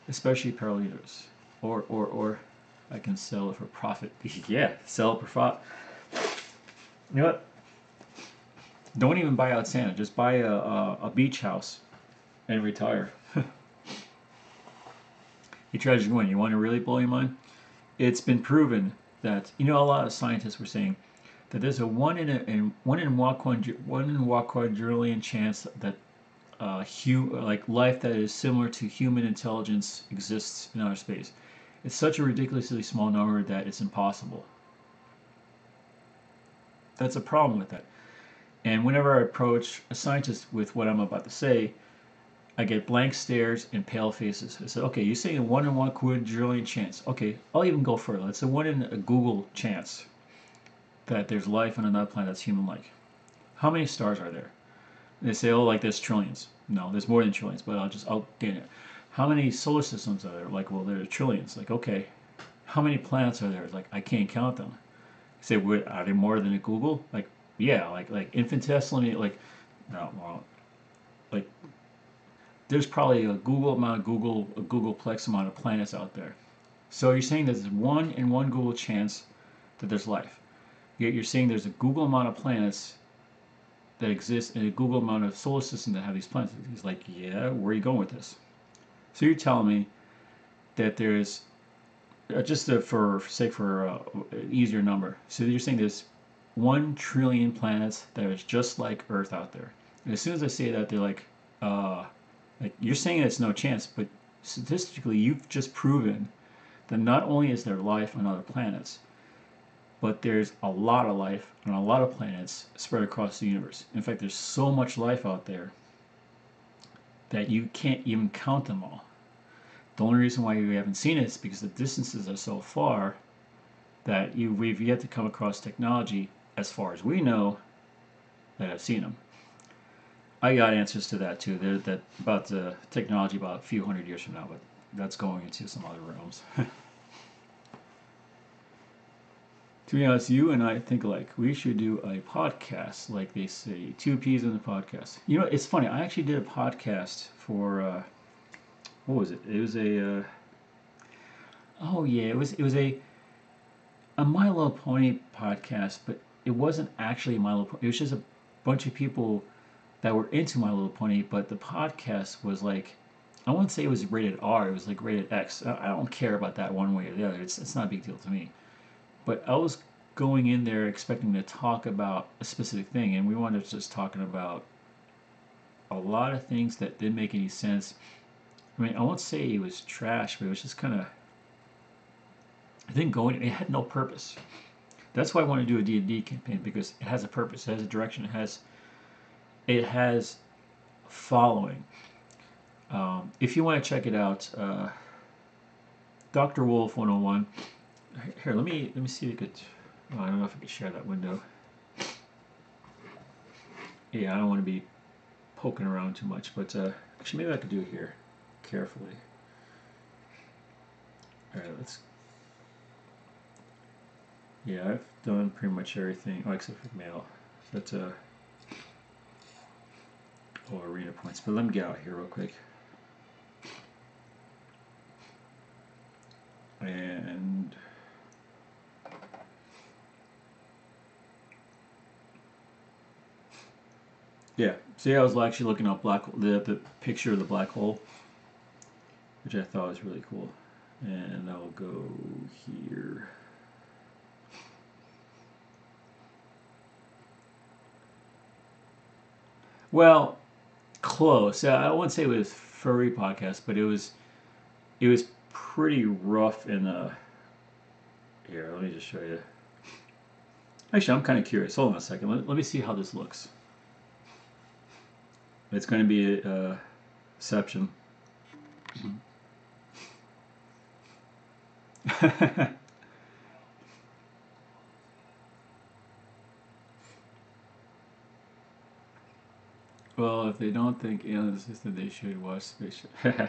especially paraleaders. Or, I can sell it for profit. Yeah, sell it for profit. You know what? Don't even buy out Santa. Just buy a beach house and retire. You tries your one. You want to really blow your mind? It's been proven that, a lot of scientists were saying that there's a one in one quadrillion chance that like life that is similar to human intelligence exists in outer space. It's such a ridiculously small number that it's impossible. That's a problem with that. And whenever I approach a scientist with what I'm about to say, I get blank stares and pale faces. I said, okay, you're saying a 1 in 1 quadrillion chance. Okay, I'll even go further. It's a 1 in a Google chance that there's life on another planet that's human-like. How many stars are there? And they say, oh, like there's trillions. No, there's more than trillions, but I'll gain it. How many solar systems are there? Like, well, there are trillions. Like, okay. How many planets are there? Like, I can't count them. I say, are there more than a Google? Like, yeah, like infinitesimally, like, no, well, like, there's probably a Googleplex amount of planets out there. So you're saying there's 1 in 1 Google chance that there's life. Yet you're saying there's a Google amount of planets that exist and a Google amount of solar systems that have these planets. He's like, yeah, where are you going with this? So you're telling me that there's, for an easier number. So you're saying there's 1 trillion planets that is just like Earth out there. And as soon as I say that, they're like you're saying it's no chance, but statistically, you've just proven that not only is there life on other planets, but there's a lot of life on a lot of planets spread across the universe. In fact, there's so much life out there that you can't even count them all. The only reason why we haven't seen it is because the distances are so far that we've yet to come across technology, as far as we know, that have seen them. I got answers to that too. That about the technology about a few hundred years from now, but that's going into some other realms. To be honest, you and I think like we should do a podcast, like they say, 2 peas in the podcast. It's funny. I actually did a podcast for what was it? It was a oh yeah, it was a My Little Pony podcast, but it wasn't actually My Little Pony. It was just a bunch of people that were into My Little Pony, but the podcast was like, I wouldn't say it was rated R, it was like rated X. I don't care about that one way or the other. It's not a big deal to me. But I was going in there expecting to talk about a specific thing, and we wanted to just talking about a lot of things that didn't make any sense. I mean, I won't say it was trash, but it was just kind of, I didn't go in, it had no purpose. That's why I want to do a D&D campaign, because it has a purpose, it has a direction, it has following. If you want to check it out, Dr. Wolf 101. Here, let me see if I could. Oh, I don't know if I could share that window. Yeah, I don't want to be poking around too much, but actually, maybe I could do it here, carefully. All right, let's. Yeah, I've done pretty much everything, except for mail. But arena points. But let me get out here real quick. And yeah, see, I was actually looking up the picture of the black hole, which I thought was really cool. And I'll go here. Well, close. I wouldn't say it was furry podcast, but it was pretty rough in the. Here, let me just show you. Actually, I'm kind of curious. Hold on a second. Let me see how this looks. It's going to be a deception. if they don't think aliens existed, they should watch Space Jam.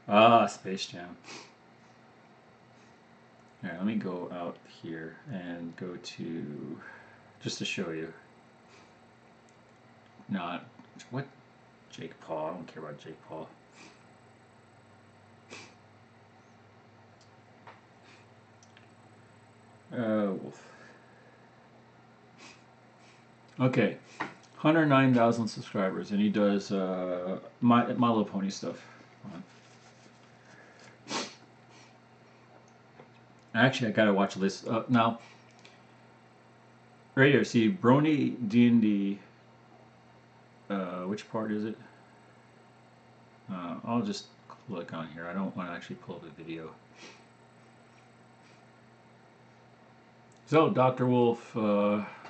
Ah, Space Jam. Alright, let me go out here and go to, just to show you. Not, what? Jake Paul. I don't care about Jake Paul. Wolf. Okay, 109,000 subscribers, and he does My Little Pony stuff. Actually, I gotta watch this now. Right here, see Brony D&D. Which part is it? I'll just click on here. I don't want to actually pull up the video. So, Dr. Wolf,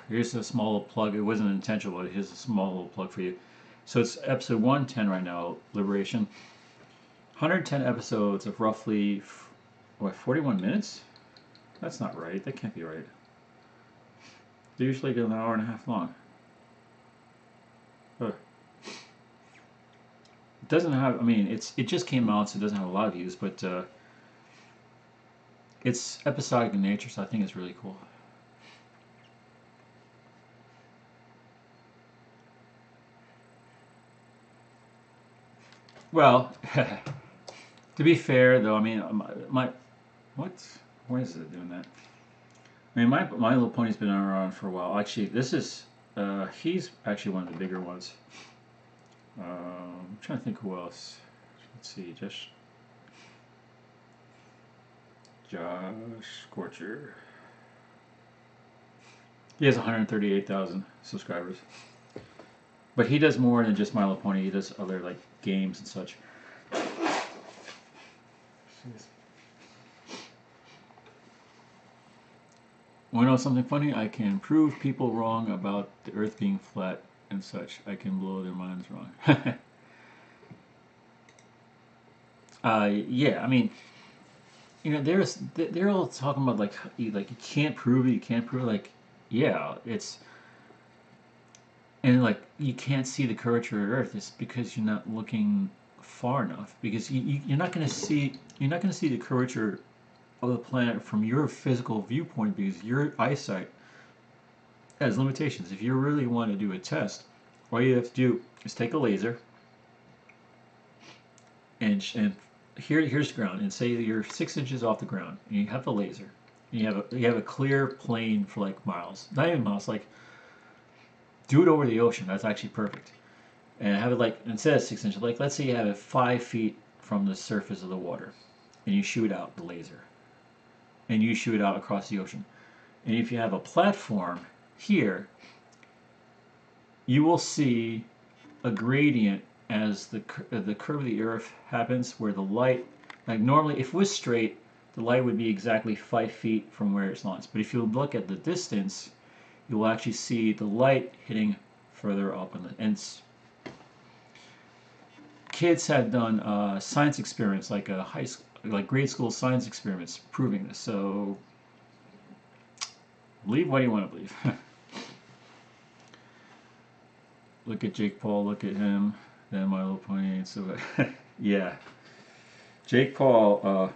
here's a small plug. It wasn't intentional, but here's a small little plug for you. So it's episode 110 right now, Liberation. 110 episodes of roughly, what, 41 minutes? That's not right. That can't be right. They usually get an hour and a half long. Huh. It doesn't have, I mean, it just came out, so it doesn't have a lot of views, but it's episodic in nature, so I think it's really cool. Well, to be fair, though, I mean, why is it doing that? I mean, My Little Pony's been around for a while. Actually, this is, he's actually one of the bigger ones. I'm trying to think who else. Let's see, Josh Scorcher. He has 138,000 subscribers. But he does more than just My Little Pony. He does other, like, games and such. Want to know something funny? I can prove people wrong about the Earth being flat and such. I can blow their minds wrong. Yeah, I mean, you know, they're all talking about like you can't prove it, you can't prove it. Like, yeah, it's, and like you can't see the curvature of Earth. It's because you're not looking far enough. Because you're not going to see the curvature of the planet from your physical viewpoint, because your eyesight has limitations. If you really want to do a test, all you have to do is take a laser and here's the ground, and say you're 6 inches off the ground, and you have the laser, and you have a clear plane for like miles, not even miles, like do it over the ocean. That's actually perfect. And have it like, instead of 6 inches, like let's say you have it 5 feet from the surface of the water, and you shoot out the laser, and you shoot out across the ocean. And if you have a platform here, you will see a gradient as the curve of the Earth happens, where the light, like normally if it was straight, the light would be exactly 5 feet from where it's launched. But if you look at the distance, you will actually see the light hitting further up in the ends. Kids had done science experiments, like grade school science experiments, proving this. So believe what you want to believe. Look at Jake Paul. Look at him. Then My Little Pony. So yeah, Jake Paul.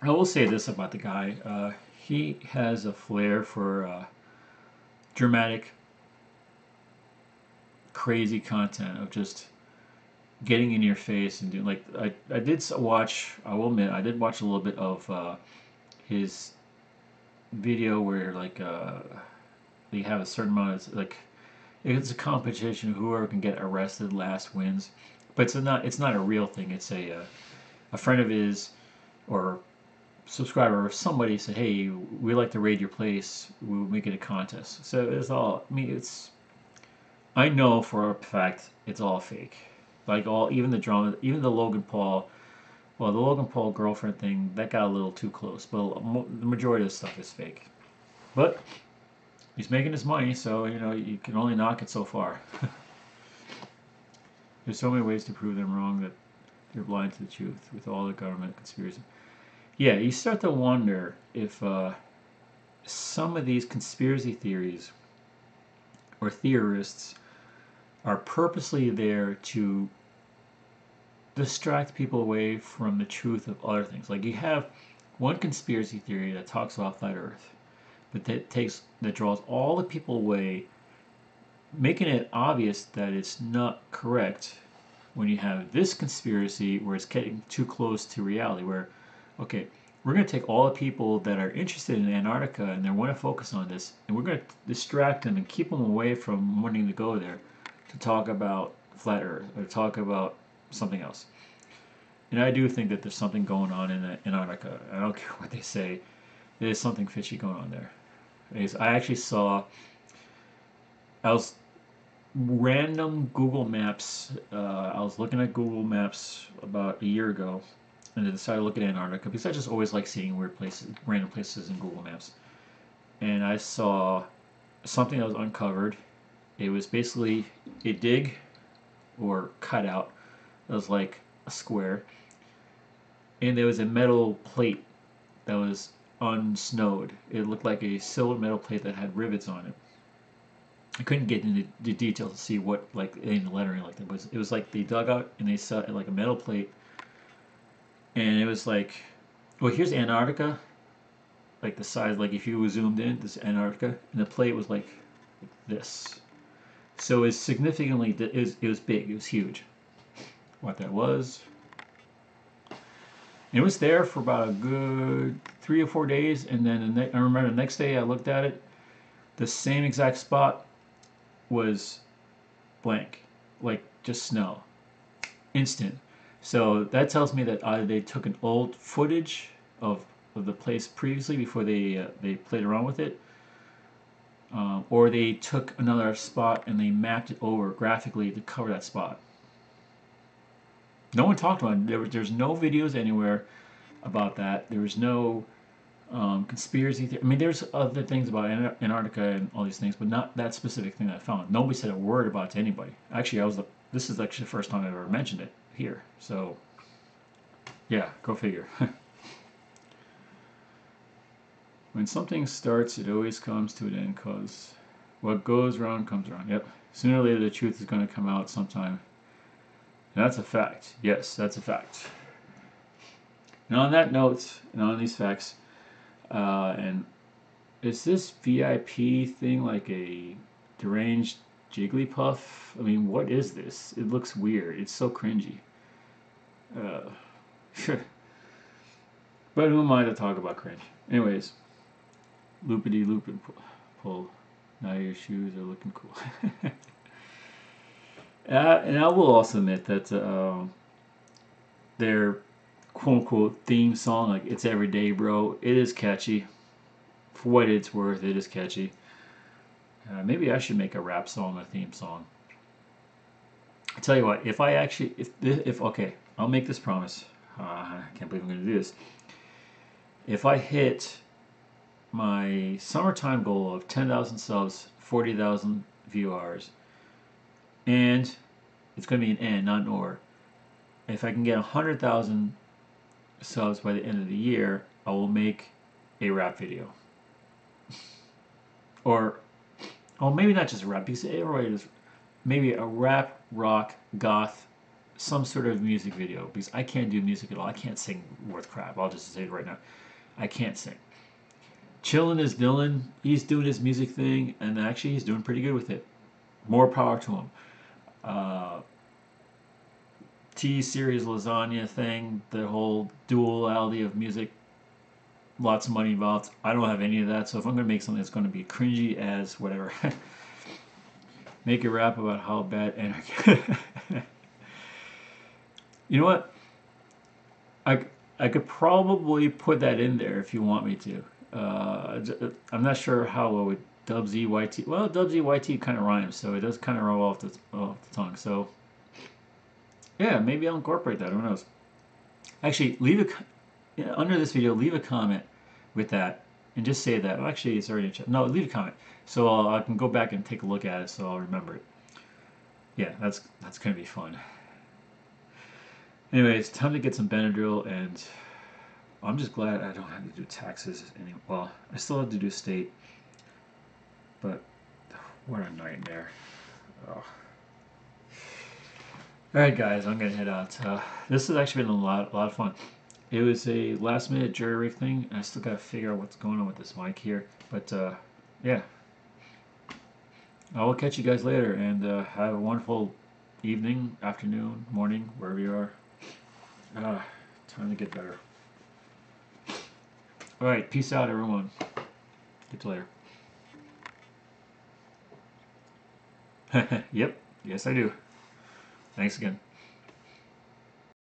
I will say this about the guy. He has a flair for dramatic, crazy content of just getting in your face and doing, like, I did watch, I will admit, I did watch a little bit of his video where like they have a certain amount of, like, it's a competition, whoever can get arrested last wins, but it's not a real thing. It's a friend of his or subscriber or somebody said, hey, we like to raid your place, we'll make it a contest. So it's all, I mean, I know for a fact it's all fake. Like even the drama, even the Logan Paul, well, the Logan Paul girlfriend thing, that got a little too close, but the majority of the stuff is fake. But he's making his money, so, you know, you can only knock it so far. There's so many ways to prove them wrong that they're blind to the truth with all the government conspiracy. Yeah, you start to wonder if some of these conspiracy theories or theorists are purposely there to distract people away from the truth of other things. Like you have one conspiracy theory that talks about flat Earth, but that draws all the people away, making it obvious that it's not correct. When you have this conspiracy where it's getting too close to reality, where okay, we're going to take all the people that are interested in Antarctica and they want to focus on this, and we're going to distract them and keep them away from wanting to go there to talk about flat Earth or talk about something else. And I do think that there's something going on in Antarctica. I don't care what they say. There's something fishy going on there. I actually saw. I was random Google Maps. I was looking at Google Maps about a year ago, and I decided to look at Antarctica because I just always like seeing weird places, random places in Google Maps. And I saw something that was uncovered. It was basically a dig or cutout. It was like a square, and there was a metal plate that was unsnowed. It looked like a silver metal plate that had rivets on it. I couldn't get into the details to see what like in the lettering like that was. It was like they dug out and they saw like a metal plate, and it was like, well, here's Antarctica, like the size, like if you zoomed in, this Antarctica, and the plate was like this. So it's significantly, it was big, it was huge. What that was. It was there for about a good 3 or 4 days, and then I remember the next day I looked at it, the same exact spot was blank, like just snow, instant. So that tells me that either they took an old footage of the place previously before they played around with it, or they took another spot and they mapped it over graphically to cover that spot. No one talked about it. There's no videos anywhere about that. There was no conspiracy theory. I mean, there's other things about Antarctica and all these things, but not that specific thing that I found. Nobody said a word about it to anybody. Actually, this is actually the first time I've ever mentioned it here. So, yeah, go figure. When something starts, it always comes to an end, cause what goes around comes around. Yep. Sooner or later, the truth is going to come out sometime. And that's a fact. Yes, that's a fact. And on that note, and on these facts, and is this VIP thing like a deranged Jigglypuff? I mean, what is this? It looks weird. It's so cringy. But who am I to talk about cringe? Anyways, loopity loop and pull. Now your shoes are looking cool. And I will also admit that their quote unquote theme song, like It's Everyday Bro, it is catchy. For what it's worth, it is catchy. Maybe I should make a rap song, a theme song. I tell you what, if okay, I'll make this promise. I can't believe I'm going to do this. If I hit my summertime goal of 10,000 subs, 40,000 view hours, and it's going to be an and, not an or. If I can get 100,000 subs by the end of the year, I will make a rap video. Or maybe not just rap, because everybody does. Maybe a rap, rock, goth, some sort of music video, because I can't do music at all. I can't sing worth crap. I'll just say it right now. I can't sing. Chillin' is Dylan. He's doing his music thing, and actually he's doing pretty good with it. More power to him. T-Series lasagna thing, the whole duality of music, lots of money involved. I don't have any of that, so if I'm going to make something that's going to be cringy as whatever, make a rap about how bad anarchy. You know what? I could probably put that in there if you want me to. I'm not sure how I would dub ZYT. Well, dub ZYT kind of rhymes, so it does kind of roll off the tongue. So yeah, maybe I'll incorporate that. Who knows? Actually, under this video, leave a comment with that and just say that. Well, actually, it's already in chat. No, leave a comment so I can go back and take a look at it, so I'll remember it. Yeah, that's gonna be fun. Anyways, time to get some Benadryl, and I'm just glad I don't have to do taxes anymore. Well, I still have to do state, but What a nightmare. Oh. Alright guys, I'm gonna head out. This has actually been a lot of fun. It was a last minute jury rig thing. I still gotta figure out what's going on with this mic here. But yeah. I will catch you guys later, and have a wonderful evening, afternoon, morning, wherever you are. Time to get better. Alright, peace out everyone. Get you later. Yep, yes I do. Thanks again.